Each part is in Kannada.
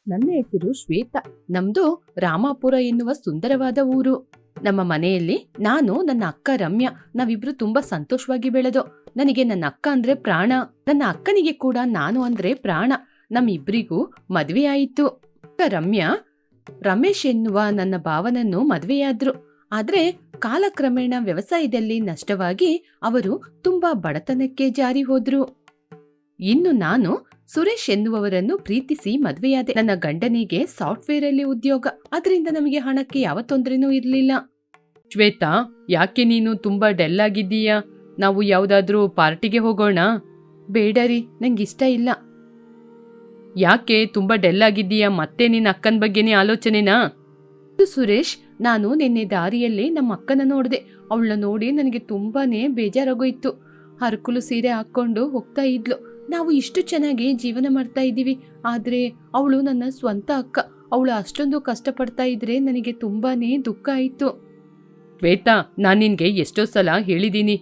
ನನ್ನ ಹೆಸರು ಶ್ವೇತಾ. ನಮ್ದು ರಾಮಾಪುರ ಎನ್ನುವ ಸುಂದರವಾದ ಊರು. ನಮ್ಮ ಮನೆಯಲ್ಲಿ ನಾನು, ನನ್ನ ಅಕ್ಕ ರಮ್ಯಾ, ನಾವಿಬ್ರು ತುಂಬಾ ಸಂತೋಷವಾಗಿ ಬೆಳೆದೋ. ನನಗೆ ನನ್ನ ಅಕ್ಕ ಅಂದ್ರೆ ಪ್ರಾಣ, ನನ್ನ ಅಕ್ಕನಿಗೆ ಕೂಡ ನಾನು ಅಂದ್ರೆ ಪ್ರಾಣ. ನಮ್ಮಿಬ್ರಿಗೂ ಮದ್ವೆ ಆಯಿತು. ರಮ್ಯಾ ರಮೇಶ್ ಎನ್ನುವ ನನ್ನ ಭಾವನನ್ನು ಮದ್ವೆಯಾದ್ರು. ಆದ್ರೆ ಕಾಲಕ್ರಮೇಣ ವ್ಯವಸಾಯದಲ್ಲಿ ನಷ್ಟವಾಗಿ ಅವರು ತುಂಬಾ ಬಡತನಕ್ಕೆ ಜಾರಿ ಹೋದ್ರು. ಇನ್ನು ನಾನು ಸುರೇಶ್ ಎನ್ನುವವರನ್ನು ಪ್ರೀತಿಸಿ ಮದ್ವೆಯಾದೆ. ನನ್ನ ಗಂಡನಿಗೆ ಸಾಫ್ಟ್ವೇರ್ ಅಲ್ಲಿ ಉದ್ಯೋಗ, ಅದರಿಂದ ನಮಗೆ ಹಣಕ್ಕೆ ಯಾವ ತೊಂದರೆನೂ ಇರ್ಲಿಲ್ಲ. ಶ್ವೇತಾ, ಯಾಕೆ ನೀನು ತುಂಬಾ ಡಲ್ ಆಗಿದ್ದೀಯಾ? ನಾವು ಯಾವ್ದಾದ್ರೂ ಪಾರ್ಟಿಗೆ ಹೋಗೋಣ? ಬೇಡ ರೀ, ನಂಗಿಷ್ಟ ಇಲ್ಲ. ಯಾಕೆ ತುಂಬಾ ಡಲ್ ಆಗಿದ್ದೀಯಾ? ಮತ್ತೆ ನಿನ್ನ ಅಕ್ಕನ ಬಗ್ಗೆನೇ ಆಲೋಚನೆನಾ? ಸುರೇಶ್, ನಾನು ನಿನ್ನೆ ದಾರಿಯಲ್ಲಿ ನಮ್ಮ ಅಕ್ಕನ ನೋಡಿದೆ. ಅವಳನ್ನ ನೋಡಿ ನನಗೆ ತುಂಬಾನೇ ಬೇಜಾರಾಗೋಯ್ತು. ಹರಕುಲು ಸೀರೆ ಹಾಕೊಂಡು ಹೋಗ್ತಾ ಇದ್ಲು. ನಾವು ಇಷ್ಟು ಚೆನ್ನಾಗಿ ಜೀವನ ಮಾಡ್ತಾ ಇದ್ದೀವಿ, ಆದ್ರೆ ಅವಳು ನನ್ನ ಸ್ವಂತ ಅಕ್ಕ. ಅವಳು ಅಷ್ಟೊಂದು ಕಷ್ಟಪಡ್ತಾ ಇದ್ರೆ ನನಗೆ ತುಂಬಾನೇ ದುಃಖ ಆಯ್ತು. ಶ್ವೇತಾ, ನಾನ್ ನಿನ್ಗೆ ಎಷ್ಟೋ ಸಲ ಹೇಳಿದೀನಿ,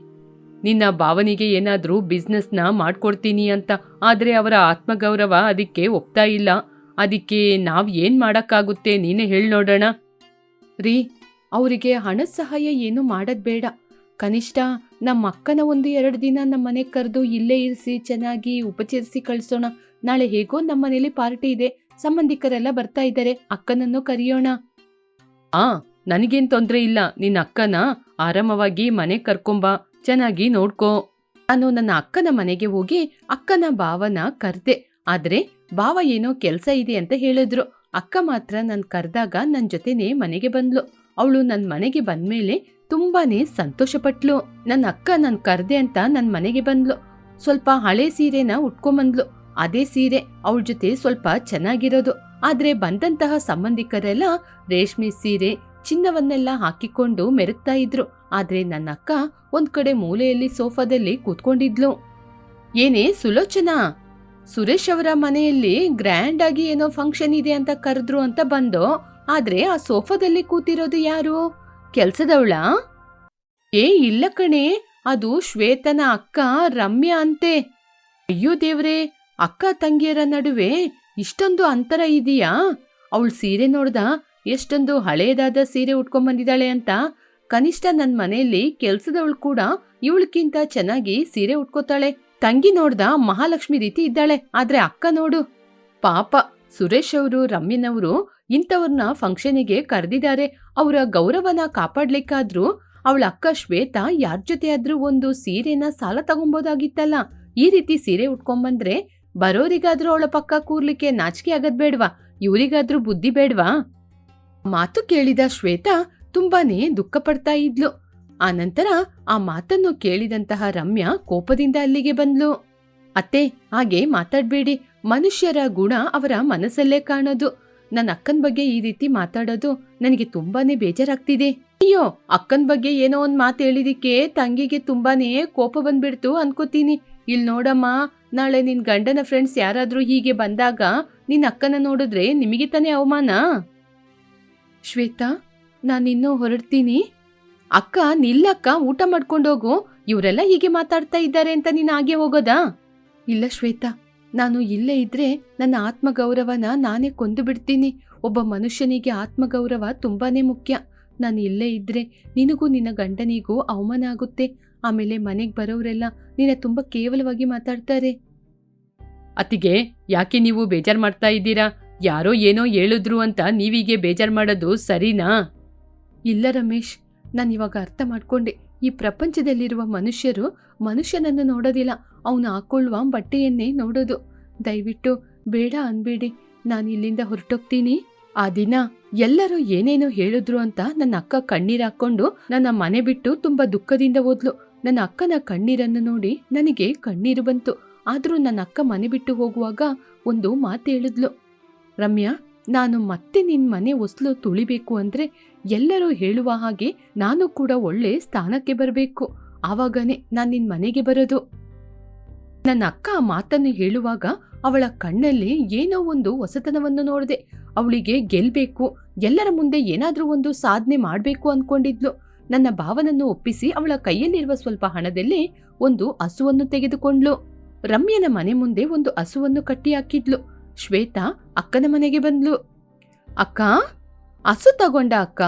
ನಿನ್ನ ಭಾವನಿಗೆ ಏನಾದ್ರೂ ಬಿಸ್ನೆಸ್ನ ಮಾಡ್ಕೊಡ್ತೀನಿ ಅಂತ. ಆದ್ರೆ ಅವರ ಆತ್ಮಗೌರವ ಅದಕ್ಕೆ ಒಪ್ತಾ ಇಲ್ಲ. ಅದಕ್ಕೆ ನಾವ್ ಏನ್ ಮಾಡಕ್ಕಾಗುತ್ತೆ, ನೀನೇ ಹೇಳ್ ನೋಡೋಣ. ರೀ, ಅವರಿಗೆ ಹಣದ ಸಹಾಯ ಏನು ಮಾಡದ್ ಬೇಡ. ಕನಿಷ್ಠ ನಮ್ಮ ಅಕ್ಕನ 1-2 ದಿನ ನಮ್ಮ ಮನೆಗೆ ಕರೆದು ಇಲ್ಲೇ ಇರಿಸಿ ಚೆನ್ನಾಗಿ ಉಪಚರಿಸಿ ಕಳಿಸೋಣ. ನಾಳೆ ಹೇಗೋ ನಮ್ಮ ಮನೇಲಿ ಪಾರ್ಟಿ ಇದೆ, ಸಂಬಂಧಿಕರೆಲ್ಲ ಬರ್ತಾ ಇದ್ದಾರೆ, ಅಕ್ಕನನ್ನು ಕರೆಯೋಣ. ನನಗೇನ್ ತೊಂದ್ರೆ ಇಲ್ಲ. ನಿನ್ನ ಅಕ್ಕನ ಆರಾಮವಾಗಿ ಮನೆ ಕರ್ಕೊಂಬಾ, ಚೆನ್ನಾಗಿ ನೋಡ್ಕೋ. ನಾನು ನನ್ನ ಅಕ್ಕನ ಮನೆಗೆ ಹೋಗಿ ಅಕ್ಕನ ಭಾವನ ಕರ್ದೆ. ಆದ್ರೆ ಭಾವ ಏನೋ ಕೆಲ್ಸ ಇದೆ ಅಂತ ಹೇಳಿದ್ರು. ಅಕ್ಕ ಮಾತ್ರ ನನ್ ಕರ್ದಾಗ ನನ್ ಜೊತೆನೆ ಮನೆಗೆ ಬಂದ್ಲು. ಅವಳು ನನ್ ಮನೆಗೆ ಬಂದ್ಮೇಲೆ ತುಂಬಾನೇ ಸಂತೋಷ ಪಟ್ಲು. ನನ್ನ ಅಕ್ಕ ನನ್ ಕರ್ದೆ ಅಂತ ನನ್ ಮನೆಗೆ ಬಂದ್ಲು. ಸ್ವಲ್ಪ ಹಳೆ ಸೀರೆನ ಉಟ್ಕೊಂಬಂದ್ಲು. ಅದೇ ಸೀರೆ ಅವಳ ಜೊತೆ ಸ್ವಲ್ಪ ಚೆನ್ನಾಗಿರೋದು. ಆದ್ರೆ ಬಂದಂತಹ ಸಂಬಂಧಿಕರೆಲ್ಲ ರೇಷ್ಮೆ ಸೀರೆ, ಚಿನ್ನವನ್ನೆಲ್ಲ ಹಾಕಿಕೊಂಡು ಮೆರುಗ್ತಾ ಇದ್ರು. ಆದ್ರೆ ನನ್ನ ಅಕ್ಕ ಒಂದ್ ಕಡೆ ಮೂಲೆಯಲ್ಲಿ ಸೋಫಾದಲ್ಲಿ ಕೂತ್ಕೊಂಡಿದ್ಲು. ಏನೇ ಸುಲೋಚನಾ, ಸುರೇಶ್ ಅವರ ಮನೆಯಲ್ಲಿ ಗ್ರ್ಯಾಂಡ್ ಆಗಿ ಏನೋ ಫಂಕ್ಷನ್ ಇದೆ ಅಂತ ಕರೆದ್ರು ಅಂತ ಬಂದೋ. ಆದ್ರೆ ಆ ಸೋಫಾದಲ್ಲಿ ಕೂತಿರೋದು ಯಾರು? ಕೆಲ್ಸದವಳಾ? ಇಲ್ಲ ಕಣೆ, ಅದು ಶ್ವೇತನ ಅಕ್ಕ ರಮ್ಯಾ ಅಂತೆ. ಅಯ್ಯೋ ದೇವ್ರೆ, ಅಕ್ಕ ತಂಗಿಯರ ನಡುವೆ ಇಷ್ಟೊಂದು ಅಂತರ ಇದೆಯಾ? ಅವಳು ಸೀರೆ ನೋಡ್ದ, ಎಷ್ಟೊಂದು ಹಳೇದಾದ ಸೀರೆ ಉಟ್ಕೊಂಡ್ಬಂದಿದ್ದಾಳೆ ಅಂತ. ಕನಿಷ್ಠ ನನ್ ಮನೆಯಲ್ಲಿ ಕೆಲ್ಸದವಳು ಕೂಡ ಇವಳಕ್ಕಿಂತ ಚೆನ್ನಾಗಿ ಸೀರೆ ಉಟ್ಕೋತಾಳೆ. ತಂಗಿ ನೋಡ್ದ ಮಹಾಲಕ್ಷ್ಮಿ ರೀತಿ ಇದ್ದಾಳೆ, ಆದ್ರೆ ಅಕ್ಕ ನೋಡು. ಪಾಪ ಸುರೇಶ್ ಅವರು ರಮ್ಯನವರು ಇಂಥವ್ರನ್ನ ಫಂಕ್ಷನಿಗೆ ಕರೆದಿದ್ದಾರೆ. ಅವರ ಗೌರವನ ಕಾಪಾಡ್ಲಿಕ್ಕಾದ್ರೂ ಅವಳ ಅಕ್ಕ ಶ್ವೇತಾ ಯಾರ ಜೊತೆ ಆದ್ರೂ ಒಂದು ಸೀರೆನ ಸಾಲ ತಗೊಂಬೋದಾಗಿತ್ತಲ್ಲ. ಈ ರೀತಿ ಸೀರೆ ಉಟ್ಕೊಂಬಂದ್ರೆ ಬರೋರಿಗಾದ್ರೂ ಅವಳ ಪಕ್ಕ ಕೂರ್ಲಿಕ್ಕೆ ನಾಚಿಕೆ ಆಗದ್ ಬೇಡ್ವಾ? ಇವರಿಗಾದ್ರೂ ಬುದ್ಧಿ ಬೇಡ್ವಾ? ಮಾತು ಕೇಳಿದ ಶ್ವೇತಾ ತುಂಬಾನೇ ದುಃಖ ಪಡ್ತಾ ಇದ್ಲು. ಆನಂತರ ಆ ಮಾತನ್ನು ಕೇಳಿದಂತಹ ರಮ್ಯಾ ಕೋಪದಿಂದ ಅಲ್ಲಿಗೆ ಬಂದ್ಲು. ಅತ್ತೆ, ಹಾಗೆ ಮಾತಾಡ್ಬೇಡಿ. ಮನುಷ್ಯರ ಗುಣ ಅವರ ಮನಸ್ಸಲ್ಲೇ ಕಾಣೋದು. ನನ್ನ ಅಕ್ಕನ ಬಗ್ಗೆ ಈ ರೀತಿ ಮಾತಾಡೋದು ನನಗೆ ತುಂಬಾನೇ ಬೇಜಾರಾಗ್ತಿದೆ. ಅಯ್ಯೋ, ಅಕ್ಕನ ಬಗ್ಗೆ ಏನೋ ಒಂದ್ ಮಾತು ಹೇಳಿದಿಕ್ಕೆ ತಂಗಿಗೆ ತುಂಬಾನೇ ಕೋಪ ಬಂದ್ಬಿಡ್ತು ಅನ್ಕೋತೀನಿ. ಇಲ್ ನೋಡಮ್ಮ, ನಾಳೆ ನಿನ್ ಗಂಡನ ಫ್ರೆಂಡ್ಸ್ ಯಾರಾದ್ರೂ ಹೀಗೆ ಬಂದಾಗ ನಿನ್ ಅಕ್ಕನ ನೋಡಿದ್ರೆ ನಿಮಗೆ ತಾನೇ ಅವಮಾನ. ಶ್ವೇತಾ, ನಾನಿನ್ನೂ ಹೊರಡ್ತೀನಿ. ಅಕ್ಕ, ನಿಲ್ಲಕ್ಕ, ಊಟ ಮಾಡ್ಕೊಂಡೋಗು. ಇವರೆಲ್ಲ ಹೀಗೆ ಮಾತಾಡ್ತಾ ಇದ್ದಾರೆ ಅಂತ ನೀನ್ ಹಾಗೆ ಹೋಗೋದಾ? ಇಲ್ಲ ಶ್ವೇತಾ, ನಾನು ಇಲ್ಲೇ ಇದ್ರೆ ನನ್ನ ಆತ್ಮಗೌರವನ ನಾನೇ ಕೊಂದು ಬಿಡ್ತೀನಿ. ಒಬ್ಬ ಮನುಷ್ಯನಿಗೆ ಆತ್ಮಗೌರವ ತುಂಬಾನೇ ಮುಖ್ಯ. ನಾನು ಇಲ್ಲೇ ಇದ್ರೆ ನಿನಗೂ ನಿನ್ನ ಗಂಡನಿಗೂ ಅವಮಾನ ಆಗುತ್ತೆ. ಆಮೇಲೆ ಮನೆಗ್ ಬರೋರೆಲ್ಲ ನಿನ್ನ ತುಂಬಾ ಕೇವಲವಾಗಿ ಮಾತಾಡ್ತಾರೆ. ಅತ್ತಿಗೆ, ಯಾಕೆ ನೀವು ಬೇಜಾರ್ ಮಾಡ್ತಾ ಇದ್ದೀರಾ? ಯಾರೋ ಏನೋ ಹೇಳಿದ್ರು ಅಂತ ನೀವೀಗೆ ಬೇಜಾರ್ ಮಾಡೋದು ಸರಿನಾ? ಇಲ್ಲ ರಮೇಶ್, ನಾನಿವಾಗ ಅರ್ಥ ಮಾಡ್ಕೊಂಡೆ. ಈ ಪ್ರಪಂಚದಲ್ಲಿರುವ ಮನುಷ್ಯರು ಮನುಷ್ಯನನ್ನು ನೋಡೋದಿಲ್ಲ, ಅವನು ಹಾಕೊಳ್ಳುವ ಬಟ್ಟೆಯನ್ನೇ ನೋಡೋದು. ದಯವಿಟ್ಟು ಬೇಡ ಅನ್ಬೇಡಿ, ನಾನು ಇಲ್ಲಿಂದ ಹೊರಟೋಗ್ತೀನಿ. ಆ ದಿನ ಎಲ್ಲರೂ ಏನೇನೋ ಹೇಳಿದ್ರು ಅಂತ ನನ್ನ ಅಕ್ಕ ಕಣ್ಣೀರ್ ಹಾಕೊಂಡು ನನ್ನ ಮನೆ ಬಿಟ್ಟು ತುಂಬಾ ದುಃಖದಿಂದ ಹೋದ್ಲು. ನನ್ನ ಅಕ್ಕನ ಕಣ್ಣೀರನ್ನು ನೋಡಿ ನನಗೆ ಕಣ್ಣೀರು ಬಂತು. ಆದ್ರೂ ನನ್ನ ಅಕ್ಕ ಮನೆ ಬಿಟ್ಟು ಹೋಗುವಾಗ ಒಂದು ಮಾತು ಹೇಳಿದ್ಲು. ರಮ್ಯಾ, ನಾನು ಮತ್ತೆ ನಿನ್ ಮನೆ ಹೊಸ್ಲು ತುಳಿಬೇಕು ಅಂದ್ರೆ ಎಲ್ಲರೂ ಹೇಳುವ ಹಾಗೆ ನಾನು ಕೂಡ ಒಳ್ಳೆ ಸ್ಥಾನಕ್ಕೆ ಬರಬೇಕು. ಆವಾಗನೇ ನಾನ್ ನಿನ್ ಮನೆಗೆ ಬರೋದು. ನನ್ನ ಅಕ್ಕ ಆ ಮಾತನ್ನು ಹೇಳುವಾಗ ಅವಳ ಕಣ್ಣಲ್ಲಿ ಏನೋ ಒಂದು ಹೊಸತನವನ್ನು ನೋಡಿದೆ. ಅವಳಿಗೆ ಗೆಲ್ಬೇಕು, ಎಲ್ಲರ ಮುಂದೆ ಏನಾದ್ರೂ ಒಂದು ಸಾಧನೆ ಮಾಡ್ಬೇಕು ಅನ್ಕೊಂಡಿದ್ಲು. ನನ್ನ ಭಾವನನ್ನು ಒಪ್ಪಿಸಿ ಅವಳ ಕೈಯಲ್ಲಿರುವ ಸ್ವಲ್ಪ ಹಣದಲ್ಲಿ ಒಂದು ಹಸುವನ್ನು ತೆಗೆದುಕೊಂಡ್ಲು. ರಮ್ಯನ ಮನೆ ಮುಂದೆ ಒಂದು ಹಸುವನ್ನು ಕಟ್ಟಿ ಹಾಕಿದ್ಲು. ಶ್ವೇತಾ ಅಕ್ಕನ ಮನೆಗೆ ಬಂದ್ಲು. ಅಕ್ಕ, ಹಸು ತಗೊಂಡ ಅಕ್ಕ?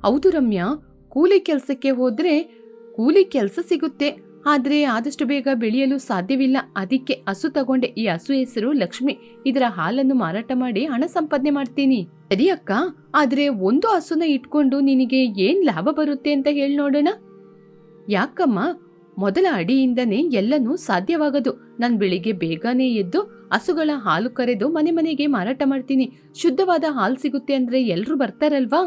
ಹೌದು ರಮ್ಯಾ, ಕೂಲಿ ಕೆಲಸಕ್ಕೆ ಹೋದ್ರೆ ಕೂಲಿ ಕೆಲಸ ಸಿಗುತ್ತೆ, ಆದ್ರೆ ಆದಷ್ಟು ಬೇಗ ಬೆಳೆಯಲು ಸಾಧ್ಯವಿಲ್ಲ. ಅದಕ್ಕೆ ಹಸು ತಗೊಂಡೆ. ಈ ಹಸು ಹೆಸರು ಲಕ್ಷ್ಮಿ. ಇದರ ಹಾಲನ್ನು ಮಾರಾಟ ಮಾಡಿ ಹಣ ಸಂಪಾದನೆ ಮಾಡ್ತೀನಿ. ಸರಿ ಅಕ್ಕ, ಆದ್ರೆ ಒಂದು ಹಸುನ ಇಟ್ಕೊಂಡು ನಿನಗೆ ಏನ್ ಲಾಭ ಬರುತ್ತೆ ಅಂತ ಹೇಳಿ ನೋಡೋಣ. ಯಾಕಮ್ಮ, ಮೊದಲ ಅಡಿಯಿಂದನೇ ಎಲ್ಲನೂ ಸಾಧ್ಯವಾಗದು. ನಾನ್ ಬೆಳಿಗ್ಗೆ ಬೇಗನೆ ಎದ್ದು ಹಸುಗಳ ಹಾಲು ಕರೆದು ಮನೆ ಮನೆಗೆ ಮಾರಾಟ ಮಾಡ್ತೀನಿ. ಶುದ್ಧವಾದ ಹಾಲು ಸಿಗುತ್ತೆ ಅಂದ್ರೆ ಎಲ್ರೂ ಬರ್ತಾರಲ್ವಾ?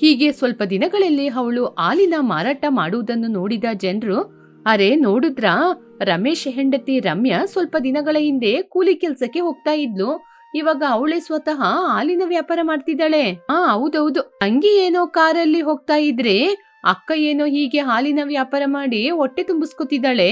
ಹೀಗೆ ಸ್ವಲ್ಪ ದಿನಗಳಲ್ಲಿ ಅವಳು ಹಾಲಿನ ಮಾರಾಟ ಮಾಡುವುದನ್ನು ನೋಡಿದ ಜನರು, ಅರೆ ನೋಡಿದ್ರಾ, ರಮೇಶ್ ಹೆಂಡತಿ ರಮ್ಯಾ ಸ್ವಲ್ಪ ದಿನಗಳ ಹಿಂದೆ ಕೂಲಿ ಕೆಲ್ಸಕ್ಕೆ ಹೋಗ್ತಾ ಇದ್ಲು, ಇವಾಗ ಅವಳೇ ಸ್ವತಃ ಹಾಲಿನ ವ್ಯಾಪಾರ ಮಾಡ್ತಿದ್ದಾಳೆ. ಹೌದೌದು, ತಂಗಿ ಏನೋ ಕಾರಲ್ಲಿ ಹೋಗ್ತಾ ಇದ್ರೆ ಅಕ್ಕ ಏನೋ ಹೀಗೆ ಹಾಲಿನ ವ್ಯಾಪಾರ ಮಾಡಿ ಹೊಟ್ಟೆ ತುಂಬಿಸ್ಕೊತಿದ್ದಾಳೆ.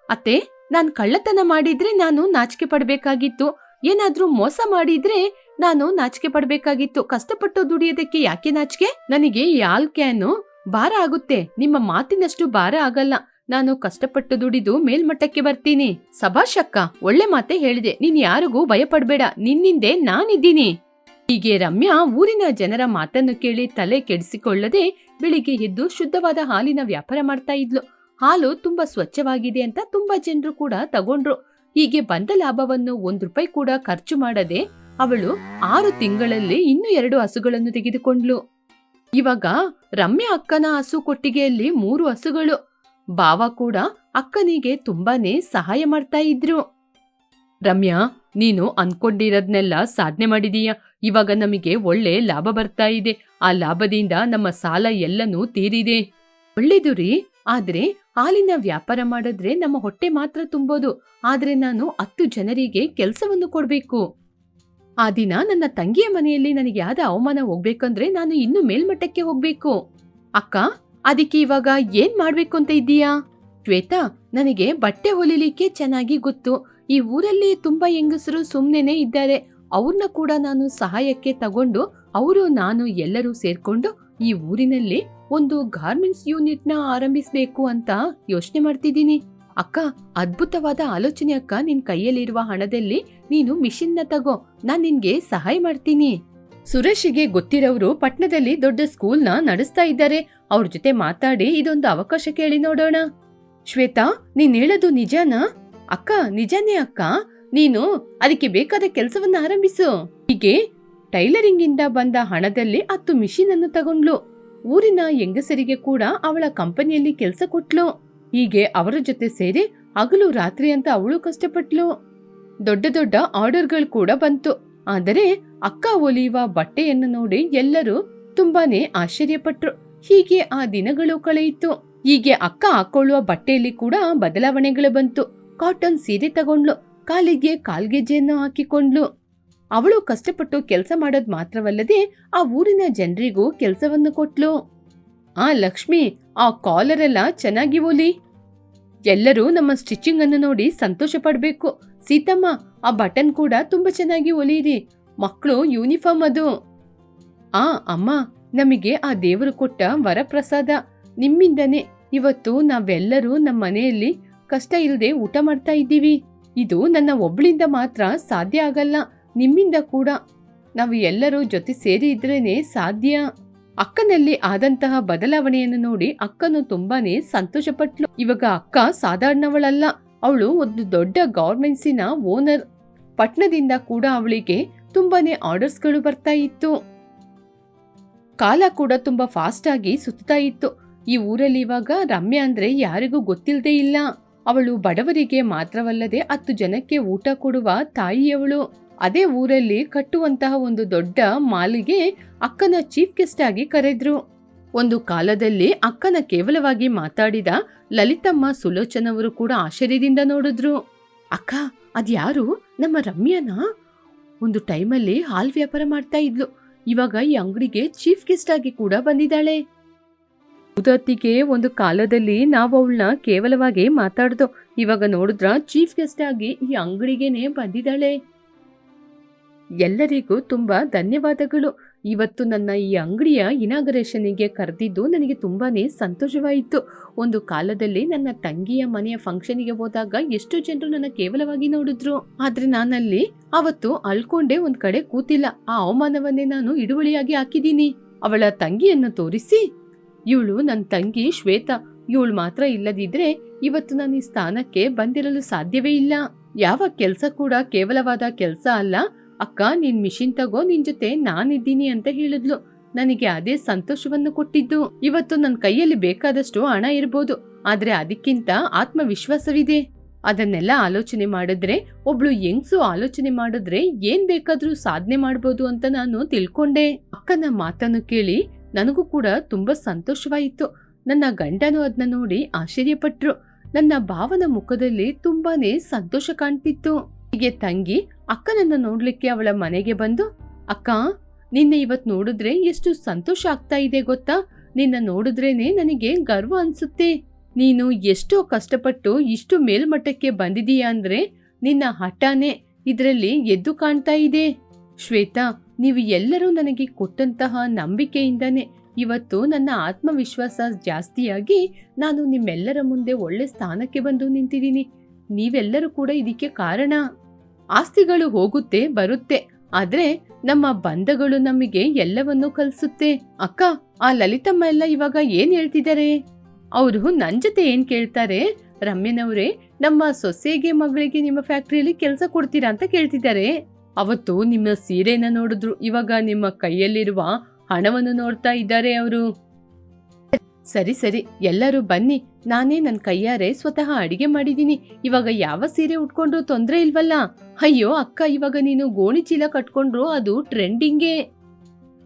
ಅತ್ತೆ, ನಾನ್ ಕಳ್ಳತನ ಮಾಡಿದ್ರೆ ನಾನು ನಾಚಿಕೆ ಪಡ್ಬೇಕಾಗಿತ್ತು, ಏನಾದ್ರೂ ಮೋಸ ಮಾಡಿದ್ರೆ ನಾನು ನಾಚಿಕೆ ಪಡ್ಬೇಕಾಗಿತ್ತು. ಕಷ್ಟಪಟ್ಟು ದುಡಿಯೋದಕ್ಕೆ ಯಾಕೆ ನಾಚಿಕೆ? ನನಗೆ ಈ ಹಾಲ್ ಕ್ಯಾನು ಭಾರ ಆಗುತ್ತೆ, ನಿಮ್ಮ ಮಾತಿನಷ್ಟು ಭಾರ ಆಗಲ್ಲ. ನಾನು ಕಷ್ಟಪಟ್ಟು ದುಡಿದು ಮೇಲ್ಮಟ್ಟಕ್ಕೆ ಬರ್ತೀನಿ. ಸಭಾಷಕ್ಕ, ಒಳ್ಳೆ ಮಾತೆ ಹೇಳಿದೆ. ನೀನ್ ಯಾರಿಗೂ ಭಯ ಪಡ್ಬೇಡ, ನಿನ್ನಿಂದೆ ನಾನಿದ್ದೀನಿ. ಹೀಗೆ ರಮ್ಯಾ ಊರಿನ ಜನರ ಮಾತನ್ನು ಕೇಳಿ ತಲೆ ಕೆಡಿಸಿಕೊಳ್ಳದೆ ಬೆಳಿಗ್ಗೆ ಎದ್ದು ಶುದ್ಧವಾದ ಹಾಲಿನ ವ್ಯಾಪಾರ ಮಾಡ್ತಾ ಇದ್ಲು. ಹಾಲು ತುಂಬಾ ಸ್ವಚ್ಛವಾಗಿದೆ ಅಂತ ತುಂಬಾ ಜನರು ಕೂಡ ತಗೊಂಡ್ರು. ಹೀಗೆ ಬಂದ ಲಾಭವನ್ನು ₹1 ಕೂಡ ಖರ್ಚು ಮಾಡದೆ ಅವಳು 6 ತಿಂಗಳಲ್ಲಿ ಇನ್ನೂ 2 ಹಸುಗಳನ್ನು ತೆಗೆದುಕೊಂಡ್ಲು. ಇವಾಗ ರಮ್ಯಾ ಅಕ್ಕನ ಹಸು ಕೊಟ್ಟಿಗೆಯಲ್ಲಿ 3 ಹಸುಗಳು. ಭಾವ ಕೂಡ ಅಕ್ಕನಿಗೆ ತುಂಬಾನೇ ಸಹಾಯ ಮಾಡ್ತಾ ಇದ್ರು. ರಮ್ಯಾ, ನೀನು ಅನ್ಕೊಂಡಿರೋದ್ನೆಲ್ಲ ಸಾಧನೆ ಮಾಡಿದೀಯ. ಇವಾಗ ನಮಗೆ ಒಳ್ಳೆ ಲಾಭ ಬರ್ತಾ ಇದೆ. ಆ ಲಾಭದಿಂದ ನಮ್ಮ ಸಾಲ ಎಲ್ಲನೂ ತೀರಿದೆ. ಒಳ್ಳೇದು ರೀ, ಆದ್ರೆ ಹಾಲಿನ ವ್ಯಾಪಾರ ಮಾಡಿದ್ರೆ ನಮ್ಮ ಹೊಟ್ಟೆ ಮಾತ್ರ ತುಂಬೋದು. ಆದ್ರೆ ನಾನು 10 ಜನರಿಗೆ ಕೆಲಸವನ್ನು ಕೊಡ್ಬೇಕು. ಆ ದಿನ ನನ್ನ ತಂಗಿಯ ಮನೆಯಲ್ಲಿ ನನಗೆ ಯಾವ್ದ ಅವಮಾನ ಹೋಗ್ಬೇಕಂದ್ರೆ ನಾನು ಇನ್ನು ಮೇಲ್ಮಟ್ಟಕ್ಕೆ ಹೋಗ್ಬೇಕು. ಅಕ್ಕ, ಅದಕ್ಕೆ ಇವಾಗ ಏನ್ ಮಾಡ್ಬೇಕು ಅಂತ ಇದ್ದೀಯಾ? ಶ್ವೇತಾ, ನನಗೆ ಬಟ್ಟೆ ಹೊಲಿಲಿಕ್ಕೆ ಚೆನ್ನಾಗಿ ಗೊತ್ತು. ಈ ಊರಲ್ಲಿ ತುಂಬಾ ಹೆಂಗಸರು ಸುಮ್ನೆನೆ ಇದ್ದಾರೆ. ಅವ್ರನ್ನ ಕೂಡ ನಾನು ಸಹಾಯಕ್ಕೆ ತಗೊಂಡು ಅವರು ನಾನು ಎಲ್ಲರೂ ಸೇರ್ಕೊಂಡು ಈ ಊರಿನಲ್ಲಿ ಒಂದು ಗಾರ್ಮೆಂಟ್ಸ್ ಯೂನಿಟ್ ನ ಆರಂಭಿಸ್ಬೇಕು ಅಂತ ಯೋಚನೆ ಮಾಡ್ತಿದ್ದೀನಿ. ಅಕ್ಕ, ಅದ್ಭುತವಾದ ಆಲೋಚನೆ ಅಕ್ಕ. ನಿನ್ ಕೈಯಲ್ಲಿರುವ ಹಣದಲ್ಲಿ ನೀನು ಮಿಷಿನ್ ನ ತಗೋ, ನಾನ್ ನಿನ್ಗೆ ಸಹಾಯ ಮಾಡ್ತೀನಿ. ಸುರೇಶಿಗೆ ಗೊತ್ತಿರೋರು ಪಟ್ನದಲ್ಲಿ ದೊಡ್ಡ ಸ್ಕೂಲ್ ನ ನಡೆಸ್ತಾ ಇದ್ದಾರೆ. ಅವ್ರ ಜೊತೆ ಮಾತಾಡಿ ಇದೊಂದು ಅವಕಾಶ ಕೇಳಿ ನೋಡೋಣ. ಶ್ವೇತಾ, ನೀನ್ ಹೇಳೋದು ನಿಜಾನಾ? ಅಕ್ಕ, ನಿಜಾನೇ ಅಕ್ಕ. ನೀನು ಅದಕ್ಕೆ ಬೇಕಾದ ಕೆಲಸವನ್ನ ಆರಂಭಿಸು. ಹೀಗೆ ಟೈಲರಿಂಗ್ ಇಂದ ಬಂದ ಹಣದಲ್ಲಿ 10 ಮಿಷಿನ್ ಅನ್ನು ತಗೊಂಡ್ಲು. ಊರಿನ ಹೆಂಗಸರಿಗೆ ಕೂಡ ಅವಳ ಕಂಪನಿಯಲ್ಲಿ ಕೆಲಸ ಕೊಟ್ಲು. ಹೀಗೆ ಅವರ ಜೊತೆ ಸೇರಿ ಹಗಲು ರಾತ್ರಿ ಅಂತ ಅವಳು ಕಷ್ಟಪಟ್ಲು. ದೊಡ್ಡ ದೊಡ್ಡ ಆರ್ಡರ್ಗಳು ಕೂಡ ಬಂತು. ಆದರೆ ಅಕ್ಕ ಹೊಲಿಯುವ ಬಟ್ಟೆಯನ್ನು ನೋಡಿ ಎಲ್ಲರೂ ತುಂಬಾನೇ ಆಶ್ಚರ್ಯಪಟ್ರು. ಹೀಗೆ ಆ ದಿನಗಳು ಕಳೆಯಿತು. ಹೀಗೆ ಅಕ್ಕ ಹಾಕೊಳ್ಳುವ ಬಟ್ಟೆಯಲ್ಲಿ ಕೂಡ ಬದಲಾವಣೆಗಳು ಬಂತು. ಕಾಟನ್ ಸೀರೆ ತಗೊಂಡ್ಲು, ಕಾಲಿಗೆ ಕಾಲ್ಗೆಜ್ಜೆಯನ್ನು ಹಾಕಿಕೊಂಡ್ಲು. ಅವಳು ಕಷ್ಟಪಟ್ಟು ಕೆಲಸ ಮಾಡೋದ್ ಮಾತ್ರವಲ್ಲದೆ ಆ ಊರಿನ ಜನರಿಗೂ ಕೆಲಸವನ್ನು ಕೊಟ್ಲು. ಲಕ್ಷ್ಮಿ, ಆ ಕಾಲರ್ ಎಲ್ಲ ಚೆನ್ನಾಗಿ ಹೊಲಿ. ಎಲ್ಲರೂ ನಮ್ಮ ಸ್ಟಿಚಿಂಗ್ ಅನ್ನು ನೋಡಿ ಸಂತೋಷ ಪಡ್ಬೇಕು. ಸೀತಮ್ಮ, ಆ ಬಟನ್ ಕೂಡ ತುಂಬಾ ಚೆನ್ನಾಗಿ ಹೊಲಿಯಿರಿ. ಮಕ್ಕಳು ಯೂನಿಫಾರ್ಮ್ ಅದು. ಅಮ್ಮ, ನಮಗೆ ಆ ದೇವರು ಕೊಟ್ಟ ವರಪ್ರಸಾದ. ನಿಮ್ಮಿಂದನೇ ಇವತ್ತು ನಾವೆಲ್ಲರೂ ನಮ್ಮ ಮನೆಯಲ್ಲಿ ಕಷ್ಟ ಇಲ್ಲದೆ ಊಟ ಮಾಡ್ತಾ ಇದ್ದೀವಿ. ಇದು ನನ್ನ ಒಬ್ಳಿಂದ ಮಾತ್ರ ಸಾಧ್ಯ ಆಗಲ್ಲ, ನಿಮ್ಮಿಂದ ಕೂಡ. ನಾವು ಎಲ್ಲರೂ ಜೊತೆ ಸೇರಿ ಇದ್ರೇನೆ ಸಾಧ್ಯ. ಅಕ್ಕನಲ್ಲಿ ಆದಂತಹ ಬದಲಾವಣೆಯನ್ನು ನೋಡಿ ಅಕ್ಕನು ತುಂಬಾನೇ ಸಂತೋಷಪಟ್ಲು. ಇವಾಗ ಅಕ್ಕ ಸಾಧಾರಣವಳಲ್ಲ, ಅವಳು ಒಂದು ದೊಡ್ಡ ಗವರ್ಮೆಂಟ್ಸಿನ ಓನರ್. ಪಟ್ನದಿಂದ ಕೂಡ ಅವಳಿಗೆ ತುಂಬಾನೇ ಆರ್ಡರ್ಸ್ಗಳು ಬರ್ತಾ ಇತ್ತು. ಕಾಲ ಕೂಡ ತುಂಬಾ ಫಾಸ್ಟ್ ಆಗಿ ಸುತ್ತಾ ಇತ್ತು. ಈ ಊರಲ್ಲಿ ಇವಾಗ ರಮ್ಯಾ ಅಂದ್ರೆ ಯಾರಿಗೂ ಗೊತ್ತಿಲ್ಲದೆ ಇಲ್ಲ. ಅವಳು ಬಡವರಿಗೆ ಮಾತ್ರವಲ್ಲದೆ 10 ಜನಕ್ಕೆ ಊಟ ಕೊಡುವ ತಾಯಿಯವಳು. ಅದೇ ಊರಲ್ಲಿ ಕಟ್ಟುವಂತಹ ಒಂದು ದೊಡ್ಡ ಮಾಲಿಗೆ ಅಕ್ಕನ ಚೀಫ್ ಗೆಸ್ಟ್ ಆಗಿ ಕರೆದ್ರು. ಒಂದು ಕಾಲದಲ್ಲಿ ಅಕ್ಕನ ಕೇವಲವಾಗಿ ಮಾತಾಡಿದ ಲಲಿತಮ್ಮ ಸುಲೋಚನವರು ಕೂಡ ಆಶ್ಚರ್ಯದಿಂದ ನೋಡಿದ್ರು. ಅಕ್ಕ, ಅದ್ಯಾರು? ನಮ್ಮ ರಮ್ಯಾನಾ? ಒಂದು ಟೈಮಲ್ಲಿ ಹಾಲ್ ವ್ಯಾಪಾರ ಮಾಡ್ತಾ ಇದ್ಲು, ಇವಾಗ ಈ ಅಂಗಡಿಗೆ ಚೀಫ್ ಗೆಸ್ಟ್ ಆಗಿ ಕೂಡ ಬಂದಿದ್ದಾಳೆ. ಉದತ್ತಿಗೆ ಒಂದು ಕಾಲದಲ್ಲಿ ನಾವು ಅವಳನ್ನ ಕೇವಲವಾಗಿ ಮಾತಾಡ್ದು, ಇವಾಗ ನೋಡಿದ್ರ ಚೀಫ್ ಗೆಸ್ಟ್ ಆಗಿ ಈ ಅಂಗಡಿಗೆನೆ ಬಂದಿದ್ದಾಳೆ. ಎಲ್ಲರಿಗೂ ತುಂಬಾ ಧನ್ಯವಾದಗಳು. ಇವತ್ತು ನನ್ನ ಈ ಅಂಗಡಿಯ ಇನಾಗರೇಷನ್ಗೆ ಕರೆದಿದ್ದು ನನಗೆ ತುಂಬಾನೇ ಸಂತೋಷವಾಯಿತು. ಒಂದು ಕಾಲದಲ್ಲಿ ನನ್ನ ತಂಗಿಯ ಮನೆಯ ಫಂಕ್ಷನ್ಗೆ ಹೋದಾಗ ಎಷ್ಟು ಜನರು ನನ್ನ ಕೇವಲವಾಗಿ ನೋಡಿದ್ರು. ಆದ್ರೆ ನಾನಲ್ಲಿ ಅವತ್ತು ಅಳ್ಕೊಂಡೆ ಒಂದ್ ಕಡೆ ಕೂತಿಲ್ಲ. ಆ ಅವಮಾನವನ್ನೇ ನಾನು ಹಿಡುವಳಿಯಾಗಿ ಹಾಕಿದ್ದೀನಿ. ಅವಳ ತಂಗಿಯನ್ನು ತೋರಿಸಿ, ಇವಳು ನನ್ನ ತಂಗಿ ಶ್ವೇತಾ, ಇವಳು ಮಾತ್ರ ಇಲ್ಲದಿದ್ರೆ ಇವತ್ತು ನಾನು ಈ ಸ್ಥಾನಕ್ಕೆ ಬಂದಿರಲು ಸಾಧ್ಯವೇ ಇಲ್ಲ. ಯಾವ ಕೆಲ್ಸ ಕೂಡ ಕೇವಲವಾದ ಕೆಲ್ಸ ಅಲ್ಲ ಅಕ್ಕ, ನಿನ್ ಮಿಷಿನ್ ತಗೋ, ನಿನ್ ಜೊತೆ ನಾನಿದ್ದೀನಿ ಅಂತ ಹೇಳಿದ್ಲು. ನನಗೆ ಅದೇ ಸಂತೋಷವನ್ನು ಕೊಟ್ಟಿದ್ದು. ಇವತ್ತು ನನ್ನ ಕೈಯಲ್ಲಿ ಬೇಕಾದಷ್ಟು ಹಣ ಇರ್ಬೋದು, ಆದ್ರೆ ಅದಕ್ಕಿಂತ ಆತ್ಮವಿಶ್ವಾಸವಿದೆ. ಅದನ್ನೆಲ್ಲ ಆಲೋಚನೆ ಮಾಡಿದ್ರೆ, ಒಬ್ಳು ಹೆಂಗ್ಸು ಆಲೋಚನೆ ಮಾಡಿದ್ರೆ ಏನ್ ಬೇಕಾದ್ರೂ ಸಾಧನೆ ಮಾಡ್ಬೋದು ಅಂತ ನಾನು ತಿಳ್ಕೊಂಡೆ. ಅಕ್ಕನ ಮಾತನ್ನು ಕೇಳಿ ನನಗೂ ಕೂಡ ತುಂಬಾ ಸಂತೋಷವಾಯಿತು. ನನ್ನ ಗಂಡನು ಅದನ್ನ ನೋಡಿ ಆಶ್ಚರ್ಯಪಟ್ರು. ನನ್ನ ಭಾವನ ಮುಖದಲ್ಲಿ ತುಂಬಾನೇ ಸಂತೋಷ ಕಾಣ್ತಿತ್ತು. ಹೀಗೆ ತಂಗಿ ಅಕ್ಕನನ್ನ ನೋಡ್ಲಿಕ್ಕೆ ಅವಳ ಮನೆಗೆ ಬಂದು, ಅಕ್ಕ, ನಿನ್ನ ಇವತ್ ನೋಡಿದ್ರೆ ಎಷ್ಟು ಸಂತೋಷ ಆಗ್ತಾ ಇದೆ ಗೊತ್ತಾ? ನಿನ್ನ ನೋಡಿದ್ರೇನೆ ನನಗೆ ಗರ್ವ ಅನ್ಸುತ್ತೆ. ನೀನು ಎಷ್ಟೋ ಕಷ್ಟಪಟ್ಟು ಇಷ್ಟು ಮೇಲ್ಮಟ್ಟಕ್ಕೆ ಬಂದಿದೀಯ ಅಂದ್ರೆ ನಿನ್ನ ಹಠಾನೇ ಇದ್ರಲ್ಲಿ ಎದ್ದು ಕಾಣ್ತಾ ಇದೆ. ಶ್ವೇತಾ, ನೀವು ಎಲ್ಲರೂ ನನಗೆ ಕೊಟ್ಟಂತಹ ನಂಬಿಕೆಯಿಂದಾನೆ ಇವತ್ತು ನನ್ನ ಆತ್ಮವಿಶ್ವಾಸ ಜಾಸ್ತಿಯಾಗಿ ನಾನು ನಿಮ್ಮೆಲ್ಲರ ಮುಂದೆ ಒಳ್ಳೆ ಸ್ಥಾನಕ್ಕೆ ಬಂದು ನಿಂತಿದ್ದೀನಿ. ನೀವೆಲ್ಲರೂ ಕೂಡ ಇದಕ್ಕೆ ಕಾರಣ. ಆಸ್ತಿಗಳು ಹೋಗುತ್ತೆ ಬರುತ್ತೆ, ಆದ್ರೆ ನಮ್ಮ ಬಂಧಗಳು ನಮಗೆ ಎಲ್ಲವನ್ನೂ ಕಲಿಸುತ್ತೆ. ಅಕ್ಕ, ಆ ಲಲಿತಮ್ಮ ಎಲ್ಲ ಇವಾಗ ಏನ್ ಹೇಳ್ತಿದ್ದಾರೆ? ಅವರು ನನ್ ಜೊತೆ ಏನ್ ಕೇಳ್ತಾರೆ? ರಮ್ಯನವ್ರೆ, ನಮ್ಮ ಸೊಸೆಗೆ ಮಗಳಿಗೆ ನಿಮ್ಮ ಫ್ಯಾಕ್ಟ್ರಿಯಲ್ಲಿ ಕೆಲಸ ಕೊಡ್ತೀರಾ ಅಂತ ಕೇಳ್ತಿದ್ದಾರೆ. ಅವತ್ತು ನಿಮ್ಮ ಸೀರೆನ ನೋಡಿದ್ರು, ಇವಾಗ ನಿಮ್ಮ ಕೈಯಲ್ಲಿರುವ ಹಣವನ್ನು ನೋಡ್ತಾ ಇದ್ದಾರೆ ಅವರು. ಸರಿ ಸರಿ, ಎಲ್ಲರೂ ಬನ್ನಿ. ನಾನೇ ನನ್ನ ಕೈಯಾರೆ ಸ್ವತಃ ಅಡಿಗೆ ಮಾಡಿದೀನಿ. ಇವಾಗ ಯಾವ ಸೀರೆ ಉಟ್ಕೊಂಡ್ರು ತೊಂದ್ರೆ ಇಲ್ವಲ್ಲ? ಅಯ್ಯೋ ಅಕ್ಕ, ಇವಾಗ ನೀನು ಗೋಣಿ ಚೀಲ ಕಟ್ಕೊಂಡ್ರು ಅದು ಟ್ರೆಂಡಿಂಗೇ.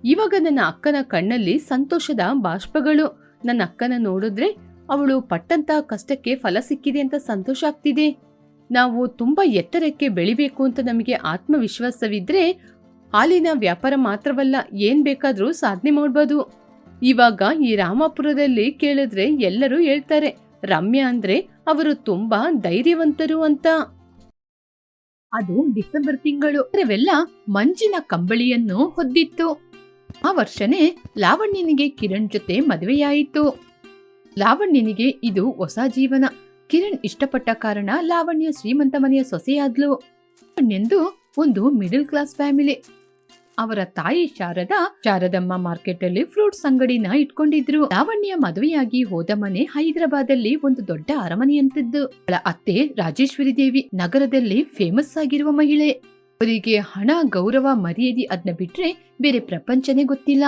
ಇವಾಗ ನನ್ನ ಅಕ್ಕನ ಕಣ್ಣಲ್ಲಿ ಸಂತೋಷದ ಬಾಷ್ಪಗಳು. ನನ್ನ ಅಕ್ಕನ ನೋಡಿದ್ರೆ ಅವಳು ಪಟ್ಟಂತ ಕಷ್ಟಕ್ಕೆ ಫಲ ಸಿಕ್ಕಿದೆ ಅಂತ ಸಂತೋಷ ಆಗ್ತಿದೆ. ನಾವು ತುಂಬಾ ಎತ್ತರಕ್ಕೆ ಬೆಳಿಬೇಕು ಅಂತ ನಮಗೆ ಆತ್ಮವಿಶ್ವಾಸವಿದ್ರೆ ಹಾಲಿನ ವ್ಯಾಪಾರ ಮಾತ್ರವಲ್ಲ, ಏನ್ ಬೇಕಾದ್ರೂ ಸಾಧನೆ ಮಾಡ್ಬೋದು. ಇವಾಗ ಈ ರಾಮಾಪುರದಲ್ಲಿ ಕೇಳಿದ್ರೆ ಎಲ್ಲರೂ ಹೇಳ್ತಾರೆ, ರಮ್ಯಾ ಅಂದ್ರೆ ಅವರು ತುಂಬಾ ಧೈರ್ಯವಂತರು ಅಂತ. ಅದು ಡಿಸೆಂಬರ್ ತಿಂಗಳು. ಅವೆಲ್ಲ ಮಂಜಿನ ಕಂಬಳಿಯನ್ನು ಹೊದ್ದಿತ್ತು. ಆ ವರ್ಷನೇ ಲಾವಣ್ಯನಿಗೆ ಕಿರಣ್ ಜೊತೆ ಮದುವೆಯಾಯಿತು. ಲಾವಣ್ಯನಿಗೆ ಇದು ಹೊಸ ಜೀವನ. ಕಿರಣ್ ಇಷ್ಟಪಟ್ಟ ಕಾರಣ ಲಾವಣ್ಯ ಶ್ರೀಮಂತ ಮನೆಯ ಸೊಸೆಯಾದ್ಲು. ಲಾವಣ್ಯಂದು ಒಂದು ಮಿಡಲ್ ಕ್ಲಾಸ್ ಫ್ಯಾಮಿಲಿ. ಅವರ ತಾಯಿ ಶಾರದಮ್ಮ ಮಾರ್ಕೆಟ್ ಅಲ್ಲಿ ಫ್ರೂಟ್ಸ್ ಅಂಗಡಿನ ಇಟ್ಕೊಂಡಿದ್ರು. ಲಾವಣ್ಯ ಮದುವೆಯಾಗಿ ಹೋದ ಮನೆ ಹೈದರಾಬಾದಲ್ಲಿ ಒಂದು ದೊಡ್ಡ ಅರಮನೆಯಂತಿದ್ದು. ಅವಳ ಅತ್ತೆ ರಾಜೇಶ್ವರಿ ದೇವಿ ನಗರದಲ್ಲಿ ಫೇಮಸ್ ಆಗಿರುವ ಮಹಿಳೆ. ಅವರಿಗೆ ಹಣ, ಗೌರವ, ಮರ್ಯಾದೆ ಅದನ್ನ ಬಿಟ್ರೆ ಬೇರೆ ಪ್ರಪಂಚನೇ ಗೊತ್ತಿಲ್ಲ.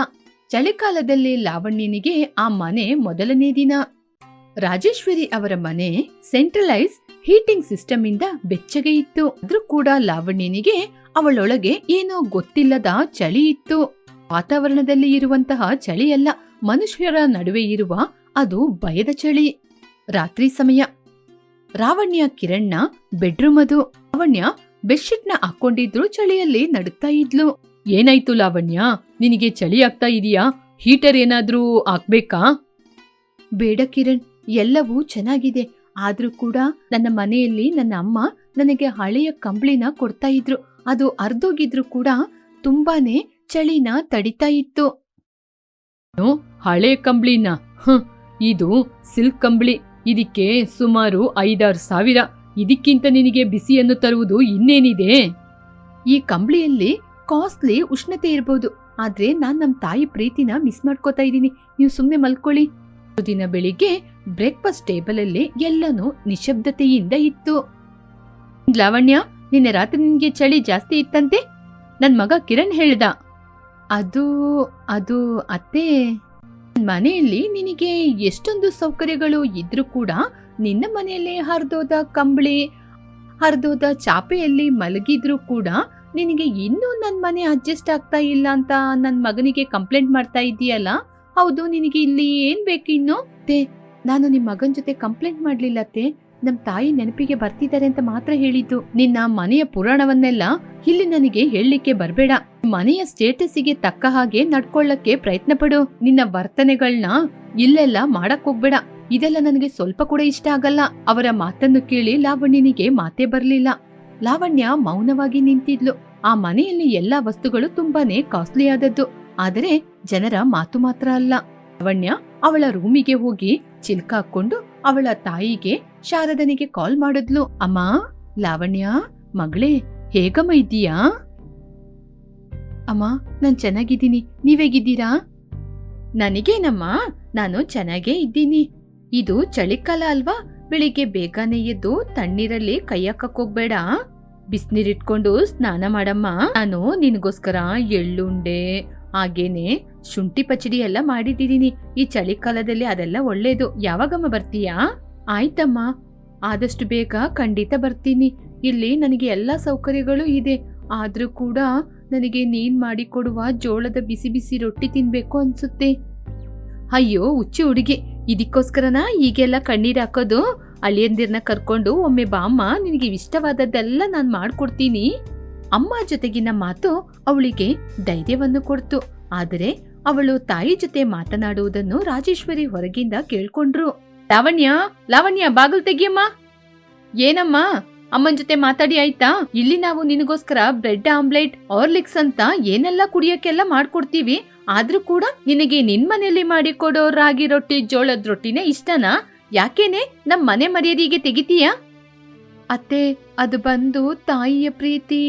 ಚಳಿಗಾಲದಲ್ಲಿ ಲಾವಣ್ಯನಿಗೆ ಆ ಮನೆ ಮೊದಲನೇ ದಿನ. ರಾಜೇಶ್ವರಿ ಅವರ ಮನೆ ಸೆಂಟ್ರಲೈಸ್ ಹೀಟಿಂಗ್ ಸಿಸ್ಟಮ್ ಇಂದ ಬೆಚ್ಚಗೆ ಇತ್ತು. ಆದ್ರೂ ಕೂಡ ಲಾವಣ್ಯನಿಗೆ ಅವಳೊಳಗೆ ಏನೋ ಗೊತ್ತಿಲ್ಲದ ಚಳಿ ಇತ್ತು. ವಾತಾವರಣದಲ್ಲಿ ಇರುವಂತಹ ಚಳಿಯಲ್ಲ, ಮನುಷ್ಯರ ನಡುವೆ ಇರುವ ಅದು ಭಯದ ಚಳಿ. ರಾತ್ರಿ ಸಮಯ. ಲಾವಣ್ಯ ಕಿರಣ್ನ ಬೆಡ್ರೂಮ್ ಅದು. ಲಾವಣ್ಯ ಬೆಡ್ಶೀಟ್ ನ ಹಾಕೊಂಡಿದ್ರು, ಚಳಿಯಲ್ಲಿ ನಡುತ್ತಾ ಇದ್ಲು. ಏನಾಯ್ತು ಲಾವಣ್ಯ, ನಿನಗೆ ಚಳಿ ಆಗ್ತಾ ಇದೀಯಾ? ಹೀಟರ್ ಏನಾದ್ರೂ ಹಾಕ್ಬೇಕಾ? ಬೇಡ ಕಿರಣ್, ಎಲ್ಲವೂ ಚೆನ್ನಾಗಿದೆ. ಆದ್ರೂ ಕೂಡ ನನ್ನ ಮನೆಯಲ್ಲಿ ನನ್ನ ಅಮ್ಮ ನನಗೆ ಹಳೆಯ ಕಂಬಳಿನ ಕೊಡ್ತಾ ಇದ್ರು. ಅದು ಅರ್ಧೋಗಿದ್ರು ಕೂಡ ತುಂಬಾನೇ ಚಳಿನ ತಡಿತಾ ಇತ್ತು. ಹಳೆ ಕಂಬಳಿನ? ಇದು ಸಿಲ್ಕ್ ಕಂಬಳಿ. ಇದಕ್ಕೆ ಸುಮಾರು 5-6 ಸಾವಿರ. ಇದಕ್ಕಿಂತ ನಿನಗೆ ಬಿಸಿಯನ್ನು ತರುವುದು ಇನ್ನೇನಿದೆ? ಈ ಕಂಬಳಿಯಲ್ಲಿ ಕಾಸ್ಟ್ಲಿ ಉಷ್ಣತೆ ಇರ್ಬೋದು, ಆದ್ರೆ ನಾನ್ ನಮ್ ತಾಯಿ ಪ್ರೀತಿನ ಮಿಸ್ ಮಾಡ್ಕೋತಾ ಇದ್ದೀನಿ. ನೀವು ಸುಮ್ನೆ ಮಲ್ಕೊಳ್ಳಿ. ದಿನ ಬೆಳಿಗ್ಗೆ ಬ್ರೇಕ್ಫಾಸ್ಟ್ ಟೇಬಲ್ ಅಲ್ಲಿ ಎಲ್ಲನೂ ನಿಶಬ್ದತೆಯಿಂದ ಇತ್ತು. ಲಾವಣ್ಯ, ನಿನ್ನೆ ರಾತ್ರಿ ನಿನ್ಗೆ ಚಳಿ ಜಾಸ್ತಿ ಇತ್ತಂತೆ, ನನ್ ಮಗ ಕಿರಣ್ ಹೇಳ್ದ. ಅದು ಅದು ಅತ್ತೆ, ಮನೆಯಲ್ಲಿ ನಿನಗೆ ಎಷ್ಟೊಂದು ಸೌಕರ್ಯಗಳು ಇದ್ರೂ ಕೂಡ ನಿನ್ನ ಮನೆಯಲ್ಲಿ ಹರಿದೋದ ಕಂಬಳಿ, ಹರಿದೋದ ಚಾಪೆಯಲ್ಲಿ ಮಲಗಿದ್ರೂ ಕೂಡ ನಿನಗೆ ಇನ್ನೂ ನನ್ ಮನೆ ಅಡ್ಜಸ್ಟ್ ಆಗ್ತಾ ಇಲ್ಲ ಅಂತ ನನ್ ಮಗನಿಗೆ ಕಂಪ್ಲೇಂಟ್ ಮಾಡ್ತಾ ಇದೀಯಲ್ಲ? ಹೌದು, ನಿನಗೆ ಇಲ್ಲಿ ಏನ್ ಬೇಕು ಇನ್ನು? ನಾನು ನಿಮ್ ಮಗನ್ ಜೊತೆ ಕಂಪ್ಲೇಂಟ್ ಮಾಡ್ಲಿಲ್ಲ ಅತ್ತೆ. ನಮ್ ತಾಯಿ ನೆನಪಿಗೆ ಬರ್ತಿದ್ದಾರೆ ಅಂತ ಮಾತ್ರ ಹೇಳಿದ್ದು. ನಿನ್ನ ಮನೆಯ ಪುರಾಣವನ್ನೆಲ್ಲ ಇಲ್ಲಿ ನನಗೆ ಹೇಳಲಿಕ್ಕೆ ಬರ್ಬೇಡ. ಮನೆಯ ಸ್ಟೇಟಸ್ಸಿಗೆ ತಕ್ಕ ಹಾಗೆ ನಡ್ಕೊಳ್ಳಕ್ಕೆ ಪ್ರಯತ್ನ ಪಡು. ನಿನ್ನ ವರ್ತನೆಗಳನ್ನ ಇಲ್ಲೆಲ್ಲ ಮಾಡಕ್ ಹೋಗ್ಬೇಡ. ಇದೆಲ್ಲ ನನಗೆ ಸ್ವಲ್ಪ ಕೂಡ ಇಷ್ಟ ಆಗಲ್ಲ. ಅವರ ಮಾತನ್ನು ಕೇಳಿ ಲಾವಣ್ಯನಿಗೆ ಮಾತೇ ಬರ್ಲಿಲ್ಲ. ಲಾವಣ್ಯ ಮೌನವಾಗಿ ನಿಂತಿದ್ಲು. ಆ ಮನೆಯಲ್ಲಿ ಎಲ್ಲಾ ವಸ್ತುಗಳು ತುಂಬಾನೇ ಕಾಸ್ಟ್ಲಿ ಆದದ್ದು. ಆದರೆ ಜನರ ಮಾತು ಮಾತ್ರ ಅಲ್ಲ. ಲಾವಣ್ಯ ಅವಳ ರೂಮಿಗೆ ಹೋಗಿ ಚಿಲ್ಕ ಹಾಕೊಂಡು ಅವಳ ತಾಯಿಗೆ ಶಾರದನಿಗೆ ಕಾಲ್ ಮಾಡಿದ್ಲು. ಅಮ್ಮ, ಲಾವಣ್ಯ ಮಗಳೇ, ಹೇಗಮ್ಮ ಇದ್ದೀಯಾ? ಅಮ್ಮ, ನಾನ್ ಚೆನ್ನಾಗಿದ್ದೀನಿ, ನೀವೇಗಿದ್ದೀರಾ? ನನಗೇನಮ್ಮ, ನಾನು ಚೆನ್ನಾಗೇ ಇದ್ದೀನಿ. ಇದು ಚಳಿಗಾಲ ಅಲ್ವಾ, ಬೆಳಿಗ್ಗೆ ಬೇಗನೆ ಎದ್ದು ತಣ್ಣೀರಲ್ಲಿ ಕೈ ಹಾಕಕ್ಕೋಗ್ಬೇಡ. ಬಿಸ್ನೀರಿಟ್ಕೊಂಡು ಸ್ನಾನ ಮಾಡಮ್ಮ. ನಾನು ನಿನಗೋಸ್ಕರ ಎಳ್ಳುಂಡೆ ಹಾಗೇನೆ ಶುಂಠಿ ಪಚಡಿ ಎಲ್ಲ ಮಾಡಿಟ್ಟಿದೀನಿ. ಈ ಚಳಿಗಾಲದಲ್ಲಿ ಅದೆಲ್ಲ ಒಳ್ಳೇದು. ಯಾವಾಗಮ್ಮ ಬರ್ತೀಯಾ? ಆಯ್ತಮ್ಮ, ಆದಷ್ಟು ಬೇಗ ಖಂಡಿತ ಬರ್ತೀನಿ. ಇಲ್ಲಿ ನನಗೆ ಎಲ್ಲಾ ಸೌಕರ್ಯಗಳು ಇದೆ. ಆದ್ರೂ ಕೂಡ ನನಗೆ ನೀನ್ ಮಾಡಿಕೊಡುವ ಜೋಳದ ಬಿಸಿ ಬಿಸಿ ರೊಟ್ಟಿ ತಿನ್ಬೇಕು ಅನ್ಸುತ್ತೆ. ಅಯ್ಯೋ ಹುಚ್ಚಿ ಹುಡುಗಿ, ಇದಕ್ಕೋಸ್ಕರನ ಈಗೆಲ್ಲ ಕಣ್ಣೀರ್ ಹಾಕೋದು? ಅಳಿಯಂದಿರ್ನ ಕರ್ಕೊಂಡು ಒಮ್ಮೆ ಬಾಮ್ಮ, ನಿನಗೆ ಇಷ್ಟವಾದದ್ದೆಲ್ಲ ನಾನ್ ಮಾಡ್ಕೊಡ್ತೀನಿ. ಅಮ್ಮ ಜೊತೆಗಿನ ಮಾತು ಅವಳಿಗೆ ಧೈರ್ಯವನ್ನು ಕೊಡ್ತು. ಆದರೆ ಅವಳು ತಾಯಿ ಜೊತೆ ಮಾತನಾಡುವುದನ್ನು ರಾಜೇಶ್ವರಿ ಹೊರಗಿಂದ ಕೇಳ್ಕೊಂಡ್ರು. ಲಾವಣ್ಯ, ಲಾವಣ್ಯ, ಬಾಗಿಲು ತೆಗಿಯಮ್ಮ. ಏನಮ್ಮ? ಅಮ್ಮನ್ ಜೊತೆ ಮಾತಾಡಿ ಆಯ್ತಾ? ಇಲ್ಲಿ ನಾವು ನಿನಗೋಸ್ಕರ ಬ್ರೆಡ್ ಆಮ್ಲೆಟ್, ಹಾರ್ಲಿಕ್ಸ್ ಅಂತ ಏನೆಲ್ಲ ಕುಡಿಯಕ್ಕೆಲ್ಲ ಮಾಡ್ಕೊಡ್ತೀವಿ. ಆದ್ರೂ ಕೂಡ ನಿನಗೆ ನಿನ್ ಮನೆಯಲ್ಲಿ ಮಾಡಿಕೊಡೋ ರಾಗಿ ರೊಟ್ಟಿ, ಜೋಳದ ರೊಟ್ಟಿನೇ ಇಷ್ಟನಾ? ಯಾಕೇನೆ ನಮ್ ಮನೆ ಮರ್ಯಾದೆಗೆ ತೆಗಿತೀಯಾ? ಅತ್ತೆ, ಅದು ಬಂದು ತಾಯಿಯ ಪ್ರೀತಿ.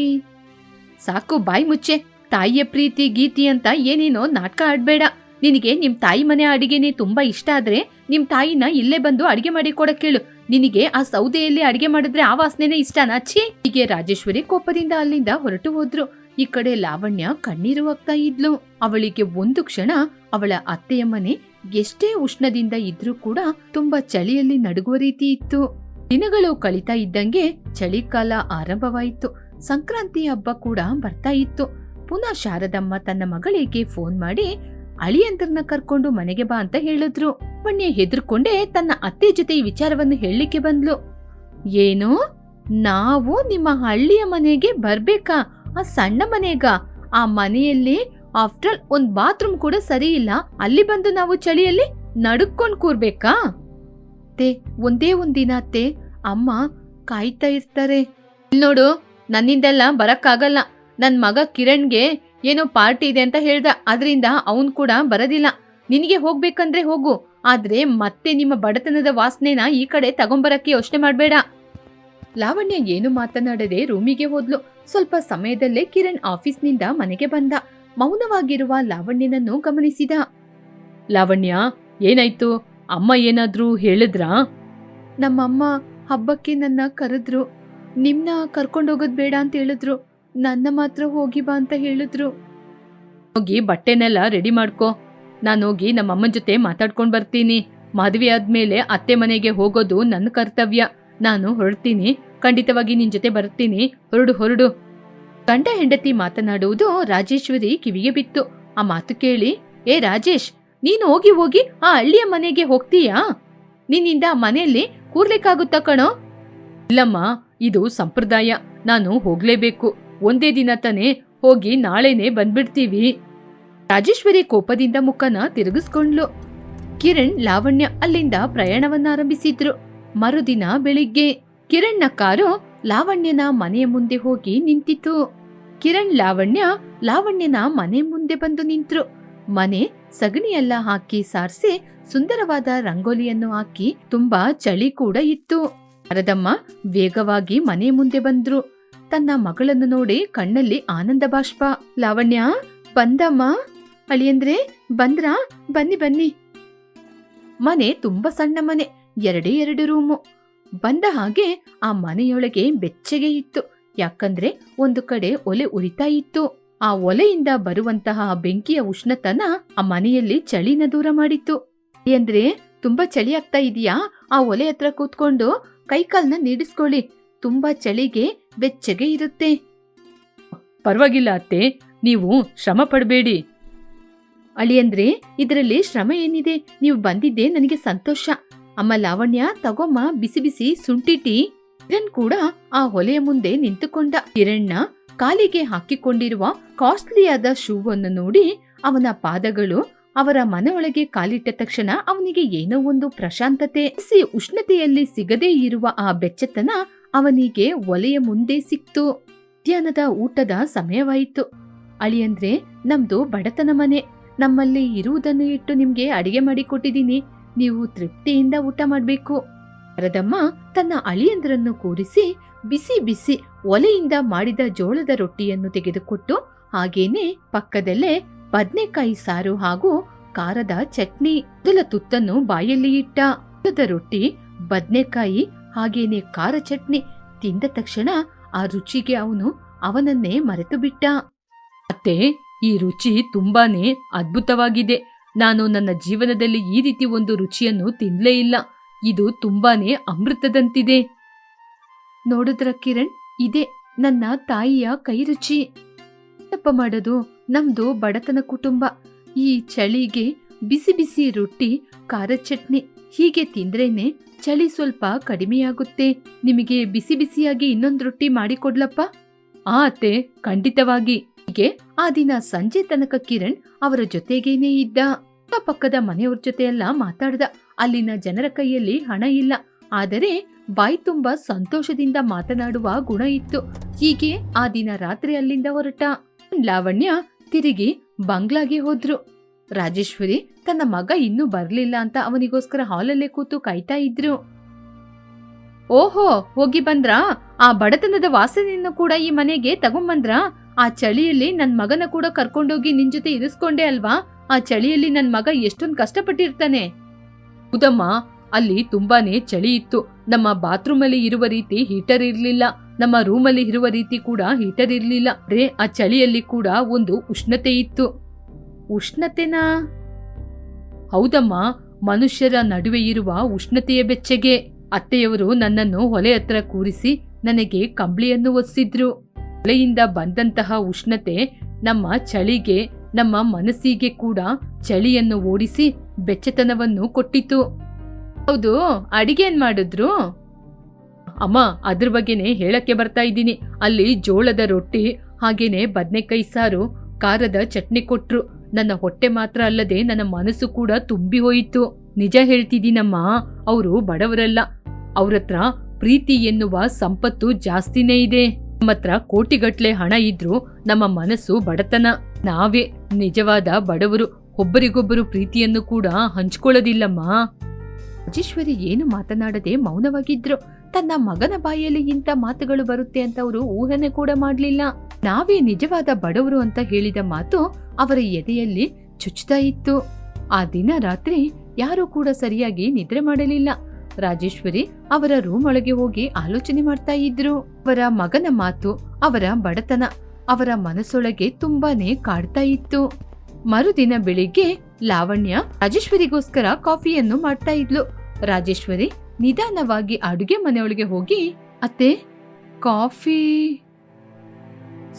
ಸಾಕು, ಬಾಯಿ ಮುಚ್ಚೆ. ತಾಯಿಯ ಪ್ರೀತಿ ಗೀತಿ ಅಂತ ಏನೇನೋ ನಾಟಕ ಆಡ್ಬೇಡ. ನಿನಗೆ ನಿಮ್ ತಾಯಿ ಮನೆ ಅಡಿಗೆನೆ ತುಂಬಾ ಇಷ್ಟ ಆದ್ರೆ ನಿಮ್ ತಾಯಿನ ಇಲ್ಲೇ ಬಂದು ಅಡಿಗೆ ಮಾಡಿ ಕೊಡಕ್ ಕೇಳು. ನಿನಗೆ ಆ ಸೌದೆಯಲ್ಲಿ ಅಡಿಗೆ ಮಾಡಿದ್ರೆ ಆ ವಾಸನೆನೇ ಇಷ್ಟನಾ? ಛೀ! ಹೀಗೆ ರಾಜೇಶ್ವರಿ ಕೋಪದಿಂದ ಅಲ್ಲಿಂದ ಹೊರಟು ಹೋದ್ರು. ಈ ಕಡೆ ಲಾವಣ್ಯ ಕಣ್ಣೀರು ಹಾಕ್ತಾ ಇದ್ಲು. ಅವಳಿಗೆ ಒಂದು ಕ್ಷಣ ಅವಳ ಅತ್ತೆಯ ಮನೆ ಎಷ್ಟೇ ಉಷ್ಣದಿಂದ ಇದ್ರೂ ಕೂಡ ತುಂಬಾ ಚಳಿಯಲ್ಲಿ ನಡುಗುವ ರೀತಿ ಇತ್ತು. ದಿನಗಳು ಕಳೀತಾ ಇದ್ದಂಗೆ ಚಳಿಗಾಲ ಆರಂಭವಾಯಿತು. ಸಂಕ್ರಾಂತಿ ಹಬ್ಬ ಕೂಡ ಬರ್ತಾ ಇತ್ತು. ಪುನಃ ಶಾರದಮ್ಮ ತನ್ನ ಮಗಳಿಗೆ ಫೋನ್ ಮಾಡಿ ಅಳಿಯಂದ್ರನ್ನ ಕರ್ಕೊಂಡು ಮನೆಗೆ ಬಾ ಅಂತ ಹೇಳಿದ್ರು. ಲಾವಣ್ಯ ಹೆದರ್ಕೊಂಡೇ ತನ್ನ ಅತ್ತೆ ಜೊತೆ ಈ ವಿಚಾರವನ್ನು ಹೇಳಲಿಕ್ಕೆ ಬಂದ್ಲು. ಏನು, ನಾವು ನಿಮ್ಮ ಹಳ್ಳಿಯ ಮನೆಗೆ ಬರ್ಬೇಕಾ? ಆ ಸಣ್ಣ ಮನೆಗ? ಆ ಮನೆಯಲ್ಲಿ ಆಫ್ಟರ್ ಆಲ್ ಒಂದ್ ಬಾತ್ರೂಮ್ ಕೂಡ ಸರಿ ಇಲ್ಲ. ಅಲ್ಲಿ ಬಂದು ನಾವು ಚಳಿಯಲ್ಲಿ ನಡುಕೊಂಡ್ ಕೂರ್ಬೇಕಾ? ಅತ್ತೆ, ಒಂದೇ ಒಂದಿನ ಅತ್ತೆ, ಅಮ್ಮ ಕಾಯ್ತಾ ಇರ್ತಾರೆ. ನೋಡು, ನನ್ನಿಂದೆಲ್ಲ ಬರಕ್ಕಾಗಲ್ಲ. ನನ್ ಮಗ ಕಿರಣ್ಗೆ ಏನೋ ಪಾರ್ಟಿ ಇದೆ ಅಂತ ಹೇಳ್ದ, ಅದರಿಂದ ಅವನ್ ಕೂಡ ಬರೋದಿಲ್ಲ. ನಿನಗೆ ಹೋಗ್ಬೇಕಂದ್ರೆ ಹೋಗು, ಆದ್ರೆ ಮತ್ತೆ ನಿಮ್ಮ ಬಡತನದ ವಾಸನೆನ ಈ ಕಡೆ ತಗೊಂಬರಕ್ಕೆ ಯೋಚನೆ ಮಾಡ್ಬೇಡ. ಲಾವಣ್ಯ ಏನು ಮಾತನಾಡದೆ ರೂಮಿಗೆ ಹೋದ್ಲು. ಸ್ವಲ್ಪ ಸಮಯದಲ್ಲೇ ಕಿರಣ್ ಆಫೀಸ್ನಿಂದ ಮನೆಗೆ ಬಂದ. ಮೌನವಾಗಿರುವ ಲಾವಣ್ಯನನ್ನು ಗಮನಿಸಿದ. ಲಾವಣ್ಯ, ಏನಾಯ್ತು? ಅಮ್ಮ ಏನಾದ್ರೂ ಹೇಳಿದ್ರಾ? ನಮ್ಮಮ್ಮ ಹಬ್ಬಕ್ಕೆ ನನ್ನ ಕರೆದ್ರು. ನಿಮ್ನ ಕರ್ಕೊಂಡೋಗೋದ್ ಬೇಡ ಅಂತ ಹೇಳಿದ್ರು. ನನ್ನ ಮಾತ್ರ ಹೋಗಿ ಬಾ ಅಂತ ಹೇಳಿದ್ರು. ಹೋಗಿ ಬಟ್ಟೆನೆಲ್ಲ ರೆಡಿ ಮಾಡ್ಕೋ. ನಾನೋಗಿ ನಮ್ಮಮ್ಮನ ಜೊತೆ ಮಾತಾಡ್ಕೊಂಡ್ ಬರ್ತೀನಿ. ಮದುವೆ ಆದ್ಮೇಲೆ ಅತ್ತೆ ಮನೆಗೆ ಹೋಗೋದು ನನ್ನ ಕರ್ತವ್ಯ. ನಾನು ಹೊರಡ್ತೀನಿ, ಖಂಡಿತವಾಗಿ ನಿನ್ ಜೊತೆ ಬರ್ತೀನಿ. ಹೊರಡು ಹೊರಡು. ಗಂಡ ಹೆಂಡತಿ ಮಾತನಾಡುವುದು ರಾಜೇಶ್ವರಿ ಕಿವಿಗೆ ಬಿತ್ತು. ಆ ಮಾತು ಕೇಳಿ, ಏ ರಾಜೇಶ್, ನೀನು ಹೋಗಿ ಹೋಗಿ ಆ ಹಳ್ಳಿಯ ಮನೆಗೆ ಹೋಗ್ತೀಯಾ? ನಿನ್ನಿಂದ ಆ ಮನೆಯಲ್ಲಿ ಕೂರ್ಲಿಕ್ಕಾಗುತ್ತಾ ಕಣೋ? ಇಲ್ಲಮ್ಮ, ಇದು ಸಂಪ್ರದಾಯ. ನಾನು ಹೋಗ್ಲೇಬೇಕು. ಒಂದೇ ದಿನ ತಾನೇ, ಹೋಗಿ ನಾಳೆನೆ ಬಂದ್ಬಿಡ್ತೀವಿ. ರಾಜೇಶ್ವರಿ ಕೋಪದಿಂದ ಮುಖನ ತಿರುಗಿಸ್ಕೊಂಡ್ಲು. ಕಿರಣ್, ಲಾವಣ್ಯ ಅಲ್ಲಿಂದ ಪ್ರಯಾಣವನ್ನಾರಂಭಿಸಿದ್ರು. ಮರುದಿನ ಬೆಳಿಗ್ಗೆ ಕಿರಣ್ನ ಕಾರು ಲಾವಣ್ಯನ ಮನೆಯ ಮುಂದೆ ಹೋಗಿ ನಿಂತಿತು. ಕಿರಣ್ ಲಾವಣ್ಯನ ಮನೆ ಮುಂದೆ ಬಂದು ನಿಂತ್ರು. ಮನೆ ಸಗಣಿಯೆಲ್ಲ ಹಾಕಿ ಸಾರಿಸಿ ಸುಂದರವಾದ ರಂಗೋಲಿಯನ್ನು ಹಾಕಿ ತುಂಬಾ ಚಳಿ ಕೂಡ ಇತ್ತು. ಶಾರದಮ್ಮ ವೇಗವಾಗಿ ಮನೆ ಮುಂದೆ ಬಂದ್ರು. ತನ್ನ ಮಗಳನ್ನು ನೋಡಿ ಕಣ್ಣಲ್ಲಿ ಆನಂದ ಬಾಷ್ಪ. ಲಾವಣ್ಯ, ಬಂದಮ್ಮ. ಅಳಿಯಂದ್ರೆ ಬಂದ್ರಾ? ಬನ್ನಿ ಬನ್ನಿ. ಮನೆ ತುಂಬಾ ಸಣ್ಣ ಮನೆ, 2 ರೂಮು. ಬಂದ ಹಾಗೆ ಆ ಮನೆಯೊಳಗೆ ಬೆಚ್ಚಗೆ ಇತ್ತು. ಯಾಕಂದ್ರೆ ಒಂದು ಕಡೆ ಒಲೆ ಉರಿತಾ ಇತ್ತು. ಆ ಒಲೆಯಿಂದ ಬರುವಂತಹ ಬೆಂಕಿಯ ಉಷ್ಣತನ ಆ ಮನೆಯಲ್ಲಿ ಚಳಿನ ದೂರ ಮಾಡಿತ್ತು. ಅಂದ್ರೆ ತುಂಬಾ ಚಳಿ ಆಗ್ತಾ ಇದೆಯಾ? ಆ ಒಲೆ ಹತ್ರ ಕೂತ್ಕೊಂಡು ಕೈಕಾಲ್ನ ನೀಡಿಸ್ಕೊಳ್ಳಿ. ತುಂಬಾ ಚಳಿಗೆ ಬೆಚ್ಚಗೆ ಇರುತ್ತೆ. ಪರವಾಗಿಲ್ಲ ಅತ್ತೆ, ನೀವು ಶ್ರಮ ಪಡಬೇಡಿ. ಅಳಿಯಂದ್ರೆ, ಇದರಲ್ಲಿ ಶ್ರಮ ಏನಿದೆ? ನೀವು ಬಂದಿದ್ದೆ ನನಗೆ ಸಂತೋಷ. ಅಮ್ಮ ಲಾವಣ್ಯ, ತಗೊಮ್ಮ ಬಿಸಿ ಬಿಸಿ ಶುಂಠಿ ಟೀ. ಕಿರಣ್ ಕೂಡ ಆ ಹೊಲೆಯ ಮುಂದೆ ನಿಂತುಕೊಂಡ. ಕಿರಣ್ನ ಕಾಲಿಗೆ ಹಾಕಿಕೊಂಡಿರುವ ಕಾಸ್ಟ್ಲಿಯಾದ ಶೂವನ್ನು ನೋಡಿ ಅವನ ಪಾದಗಳು ಅವರ ಮನೆಯೊಳಗೆ ಕಾಲಿಟ್ಟ ತಕ್ಷಣ ಅವನಿಗೆ ಏನೋ ಒಂದು ಪ್ರಶಾಂತತೆ, ಉಷ್ಣತೆಯಲ್ಲಿ ಸಿಗದೇ ಇರುವ ಆ ಬೆಚ್ಚತನ ಅವನಿಗೆ ಒಲೆಯ ಮುಂದೆ ಸಿಕ್ತು. ಮಧ್ಯಾಹ್ನದ ಊಟದ ಸಮಯವಾಯಿತು. ಅಳಿಯಂದ್ರೆ, ನಮ್ದು ಬಡತನ ಮನೆ. ನಮ್ಮಲ್ಲಿ ಇರುವುದನ್ನು ಇಟ್ಟು ನಿಮ್ಗೆ ಅಡಿಗೆ ಮಾಡಿಕೊಟ್ಟಿದ್ದೀನಿ. ನೀವು ತೃಪ್ತಿಯಿಂದ ಊಟ ಮಾಡ್ಬೇಕು. ಶಾರದಮ್ಮ ತನ್ನ ಅಳಿಯಂದ್ರನ್ನು ಕೂರಿಸಿ ಬಿಸಿ ಬಿಸಿ ಒಲೆಯಿಂದ ಮಾಡಿದ ಜೋಳದ ರೊಟ್ಟಿಯನ್ನು ತೆಗೆದುಕೊಟ್ಟು, ಹಾಗೇನೆ ಪಕ್ಕದಲ್ಲೇ ಬದ್ನೆಕಾಯಿ ಸಾರು ಹಾಗೂ ಖಾರದ ಚಟ್ನಿ ಮೊದಲ ತುತ್ತನ್ನು ಬಾಯಲ್ಲಿ ಇಟ್ಟ. ಜೋಳದ ರೊಟ್ಟಿ, ಬದ್ನೆಕಾಯಿ ಹಾಗೇನೆ ಖಾರ ಚಟ್ನಿ ತಿಂದ ತಕ್ಷಣ ಆ ರುಚಿಗೆ ಅವನನ್ನೇ ಮರೆತು ಬಿಟ್ಟ. ಅತ್ತೆ, ಈ ರುಚಿ ತುಂಬಾನೇ ಅದ್ಭುತವಾಗಿದೆ. ನಾನು ನನ್ನ ಜೀವನದಲ್ಲಿ ಈ ರೀತಿ ಒಂದು ರುಚಿಯನ್ನು ತಿನ್ಲೇ ಇಲ್ಲ. ಇದು ತುಂಬಾನೇ ಅಮೃತದಂತಿದೆ. ನೋಡಿದ್ರ ಕಿರಣ್, ಇದೇ ನನ್ನ ತಾಯಿಯ ಕೈ ರುಚಿ. ತಪ್ಪ ಮಾಡೋದು, ನಮ್ದು ಬಡತನ ಕುಟುಂಬ. ಈ ಚಳಿಗೆ ಬಿಸಿ ಬಿಸಿ ರೊಟ್ಟಿ, ಖಾರ ಚಟ್ನಿ ಹೀಗೆ ತಿಂದ್ರೇನೆ ಚಳಿ ಸ್ವಲ್ಪ ಕಡಿಮೆಯಾಗುತ್ತೆ. ನಿಮಗೆ ಬಿಸಿ ಬಿಸಿಯಾಗಿ ಇನ್ನೊಂದು ರೊಟ್ಟಿ ಮಾಡಿಕೊಡ್ಲಪ್ಪ? ಆ ಅತ್ತೆ, ಖಂಡಿತವಾಗಿ. ಹೀಗೆ ಆ ದಿನ ಸಂಜೆ ತನಕ ಕಿರಣ್ ಅವರ ಜೊತೆಗೇನೆ ಇದ್ದ. ಪಕ್ಕದ ಮನೆಯವ್ರ ಜೊತೆ ಎಲ್ಲ ಮಾತಾಡ್ದ. ಅಲ್ಲಿನ ಜನರ ಕೈಯಲ್ಲಿ ಹಣ ಇಲ್ಲ, ಆದರೆ ಬಾಯಿ ತುಂಬಾ ಸಂತೋಷದಿಂದ ಮಾತನಾಡುವ ಗುಣ ಇತ್ತು. ಹೀಗೆ ಆ ದಿನ ರಾತ್ರಿ ಅಲ್ಲಿಂದ ಹೊರಟ. ಲಾವಣ್ಯ ತಿರುಗಿ ಬಂಗ್ಲಾಗೆ ಹೋದ್ರು. ರಾಜೇಶ್ವರಿ ತನ್ನ ಮಗ ಇನ್ನೂ ಬರ್ಲಿಲ್ಲ ಅಂತ ಅವನಿಗೋಸ್ಕರ ಹಾಲಲ್ಲೇ ಕೂತು ಕಾಯ್ತಾ ಇದ್ರು. ಓಹೋ, ಹೋಗಿ ಬಂದ್ರಾ? ಆ ಬಡತನದ ವಾಸನೆಯನ್ನು ಕೂಡ ಈ ಮನೆಗೆ ತಗೊಂಬಂದ್ರಾ? ಆ ಚಳಿಯಲ್ಲಿ ನನ್ ಮಗನ ಕೂಡ ಕರ್ಕೊಂಡೋಗಿ ನಿನ್ ಜೊತೆ ಇರಿಸ್ಕೊಂಡೆ ಅಲ್ವಾ? ಆ ಚಳಿಯಲ್ಲಿ ನನ್ ಮಗ ಎಷ್ಟೊಂದು ಕಷ್ಟಪಟ್ಟಿರ್ತಾನೆ. ಹೌದಮ್ಮ, ಅಲ್ಲಿ ತುಂಬಾನೇ ಚಳಿ ಇತ್ತು. ನಮ್ಮ ಬಾತ್ರೂಮ್ ಅಲ್ಲಿ ಇರುವ ರೀತಿ ಹೀಟರ್ ಇರ್ಲಿಲ್ಲ, ನಮ್ಮ ರೂಮಲ್ಲಿ ಇರುವ ರೀತಿ ಕೂಡ ಹೀಟರ್ ಇರ್ಲಿಲ್ಲ. ಆ ಚಳಿಯಲ್ಲಿ ಕೂಡ ಒಂದು ಉಷ್ಣತೆ ಇತ್ತು. ಉಷ್ಣತೆನಾ? ಹೌದಮ್ಮ, ಮನುಷ್ಯರ ನಡುವೆ ಇರುವ ಉಷ್ಣತೆಯ ಬೆಚ್ಚಗೆ. ಅತ್ತೆಯವರು ನನ್ನನ್ನು ಹೊಲೆ ಹತ್ರ ಕೂರಿಸಿ ನನಗೆ ಕಂಬಳಿಯನ್ನು ಒರೆಸಿದ್ರು. ಹೊಲೆಯಿಂದ ಬಂದಂತಹ ಉಷ್ಣತೆ ನಮ್ಮ ಚಳಿಗೆ, ನಮ್ಮ ಮನಸ್ಸಿಗೆ ಕೂಡ ಚಳಿಯನ್ನು ಓಡಿಸಿ ಬೆಚ್ಚತನವನ್ನು ಕೊಟ್ಟಿತು. ಹೌದು, ಅಡಿಗೆ ಏನ್ ಮಾಡಿದ್ರು? ಅಮ್ಮ, ಅದ್ರ ಬಗ್ಗೆನೆ ಹೇಳಕ್ಕೆ ಬರ್ತಾ ಇದ್ದೀನಿ. ಅಲ್ಲಿ ಜೋಳದ ರೊಟ್ಟಿ ಹಾಗೇನೆ ಬದ್ನೆಕಾಯಿ ಸಾರು, ಖಾರದ ಚಟ್ನಿ ಕೊಟ್ರು. ನನ್ನ ಹೊಟ್ಟೆ ಮಾತ್ರ ಅಲ್ಲದೆ ನನ್ನ ಮನಸ್ಸು ಕೂಡ ತುಂಬಿ ಹೋಯಿತು. ನಿಜ ಹೇಳ್ತಿದ್ದೀನಮ್ಮ, ಅವರು ಬಡವರಲ್ಲ. ಅವ್ರತ್ರ ಪ್ರೀತಿ ಎನ್ನುವ ಸಂಪತ್ತು ಜಾಸ್ತಿನೇ ಇದೆ. ನಮ್ಮತ್ರ ಕೋಟಿಗಟ್ಲೆ ಹಣ ಇದ್ರು ನಮ್ಮ ಮನಸ್ಸು ಬಡತನ. ನಾವೇ ನಿಜವಾದ ಬಡವರು. ಒಬ್ಬರಿಗೊಬ್ಬರು ಪ್ರೀತಿಯನ್ನು ಕೂಡ ಹಂಚ್ಕೊಳ್ಳೋದಿಲ್ಲಮ್ಮ. ರಾಜೇಶ್ವರಿ ಏನು ಮಾತನಾಡದೆ ಮೌನವಾಗಿದ್ರು. ತನ್ನ ಮಗನ ಬಾಯಲ್ಲಿ ಇಂಥ ಮಾತುಗಳು ಬರುತ್ತೆ ಅಂತ ಅವರು ಊಹನೆ ಕೂಡ ಮಾಡ್ಲಿಲ್ಲ. ನಾವೇ ನಿಜವಾದ ಬಡವರು ಅಂತ ಹೇಳಿದ ಮಾತು ಅವರ ಎದೆಯಲ್ಲಿ ಚುಚ್ಚುತ್ತಾ ಇತ್ತು. ಆ ದಿನ ರಾತ್ರಿ ಯಾರೂ ಕೂಡ ಸರಿಯಾಗಿ ನಿದ್ರೆ ಮಾಡಲಿಲ್ಲ. ರಾಜೇಶ್ವರಿ ಅವರ ರೂಮ್ ಒಳಗೆ ಹೋಗಿ ಆಲೋಚನೆ ಮಾಡ್ತಾ ಇದ್ರು. ಅವರ ಮಗನ ಮಾತು, ಅವರ ಬಡತನ ಅವರ ಮನಸ್ಸೊಳಗೆ ತುಂಬಾನೇ ಕಾಡ್ತಾ ಇತ್ತು. ಮರುದಿನ ಬೆಳಿಗ್ಗೆ ಲಾವಣ್ಯ ರಾಜೇಶ್ವರಿಗೋಸ್ಕರ ಕಾಫಿಯನ್ನು ಮಾಡ್ತಾ ಇದ್ಲು. ರಾಜೇಶ್ವರಿ ನಿಧಾನವಾಗಿ ಅಡುಗೆ ಮನೆಯೊಳಗೆ ಹೋಗಿ, ಅತ್ತೆ, ಕಾಫಿ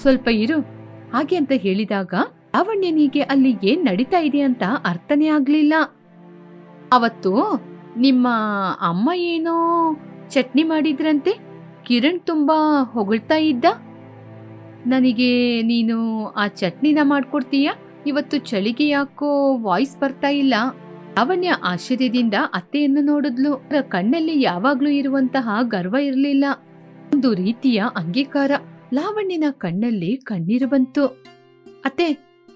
ಸ್ವಲ್ಪ ಇರು ಹಾಗೆ ಅಂತ ಹೇಳಿದಾಗ ಲಾವಣ್ಯನಿಗೆ ಅಲ್ಲಿ ಏನ್ ನಡೀತಾ ಇದೆ ಅಂತ ಅರ್ಥನೇ ಆಗ್ಲಿಲ್ಲ. ಅವತ್ತು ನಿಮ್ಮ ಅಮ್ಮ ಏನೋ ಚಟ್ನಿ ಮಾಡಿದ್ರಂತೆ, ಕಿರಣ್ ತುಂಬಾ ಹೊಗಳ್ತಾ ಇದ್ದ. ನನಗೆ ನೀನು ಆ ಚಟ್ನಿನ ಮಾಡ್ಕೊಡ್ತೀಯ? ಇವತ್ತು ಚಳಿಗೆ ಯಾಕೋ ವಾಯ್ಸ್ ಬರ್ತಾ ಇಲ್ಲ. ಲಾವಣ್ಯ ಆಶ್ಚರ್ಯದಿಂದ ಅತ್ತೆಯನ್ನು ನೋಡಿದ್ಲು. ಅವರ ಕಣ್ಣಲ್ಲಿ ಯಾವಾಗ್ಲೂ ಇರುವಂತಹ ಗರ್ವ ಇರಲಿಲ್ಲ, ಒಂದು ರೀತಿಯ ಅಂಗೀಕಾರ. ಲಾವಣ್ಯನ ಕಣ್ಣಲ್ಲಿ ಕಣ್ಣೀರು ಬಂತು. ಅತ್ತೆ,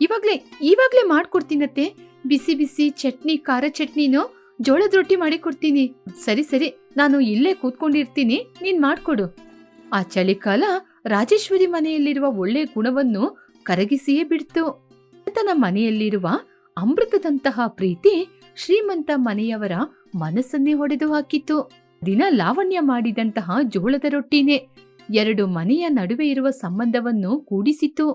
ಇವಾಗ್ಲೇ ಮಾಡ್ಕೊಡ್ತೀನತ್ತೆ. ಬಿಸಿ ಬಿಸಿ ಚಟ್ನಿ, ಖಾರ ಚಟ್ನಿನೋ ಜೋಳದ ರೊಟ್ಟಿ ಮಾಡಿ ಕೊಡ್ತೀನಿ. ಸರಿ, ನಾನು ಇಲ್ಲೇ ಕೂತ್ಕೊಂಡಿರ್ತೀನಿ, ನೀನ್ ಮಾಡ್ಕೊಡು. ಆ ಚಳಿಕಾಲ ರಾಜೇಶ್ವರಿ ಮನೆಯಲ್ಲಿರುವ ಒಳ್ಳೆ ಗುಣವನ್ನು ಕರಗಿಸಿಯೇ ಬಿಡ್ತು. ತನ್ನ ಮನೆಯಲ್ಲಿರುವ ಅಮೃತದಂತಹ ಪ್ರೀತಿ ಶ್ರೀಮಂತ ಮನೆಯವರ ಮನಸ್ಸನ್ನೇ ಹೊಡೆದು ಹಾಕಿತು. ದಿನ ಲಾವಣ್ಯ ಮಾಡಿದಂತಹ ಜೋಳದ ರೊಟ್ಟಿನೇ ಎರಡು ಮನೆಯ ನಡುವೆ ಇರುವ ಸಂಬಂಧವನ್ನು ಕೂಡಿಸಿತು.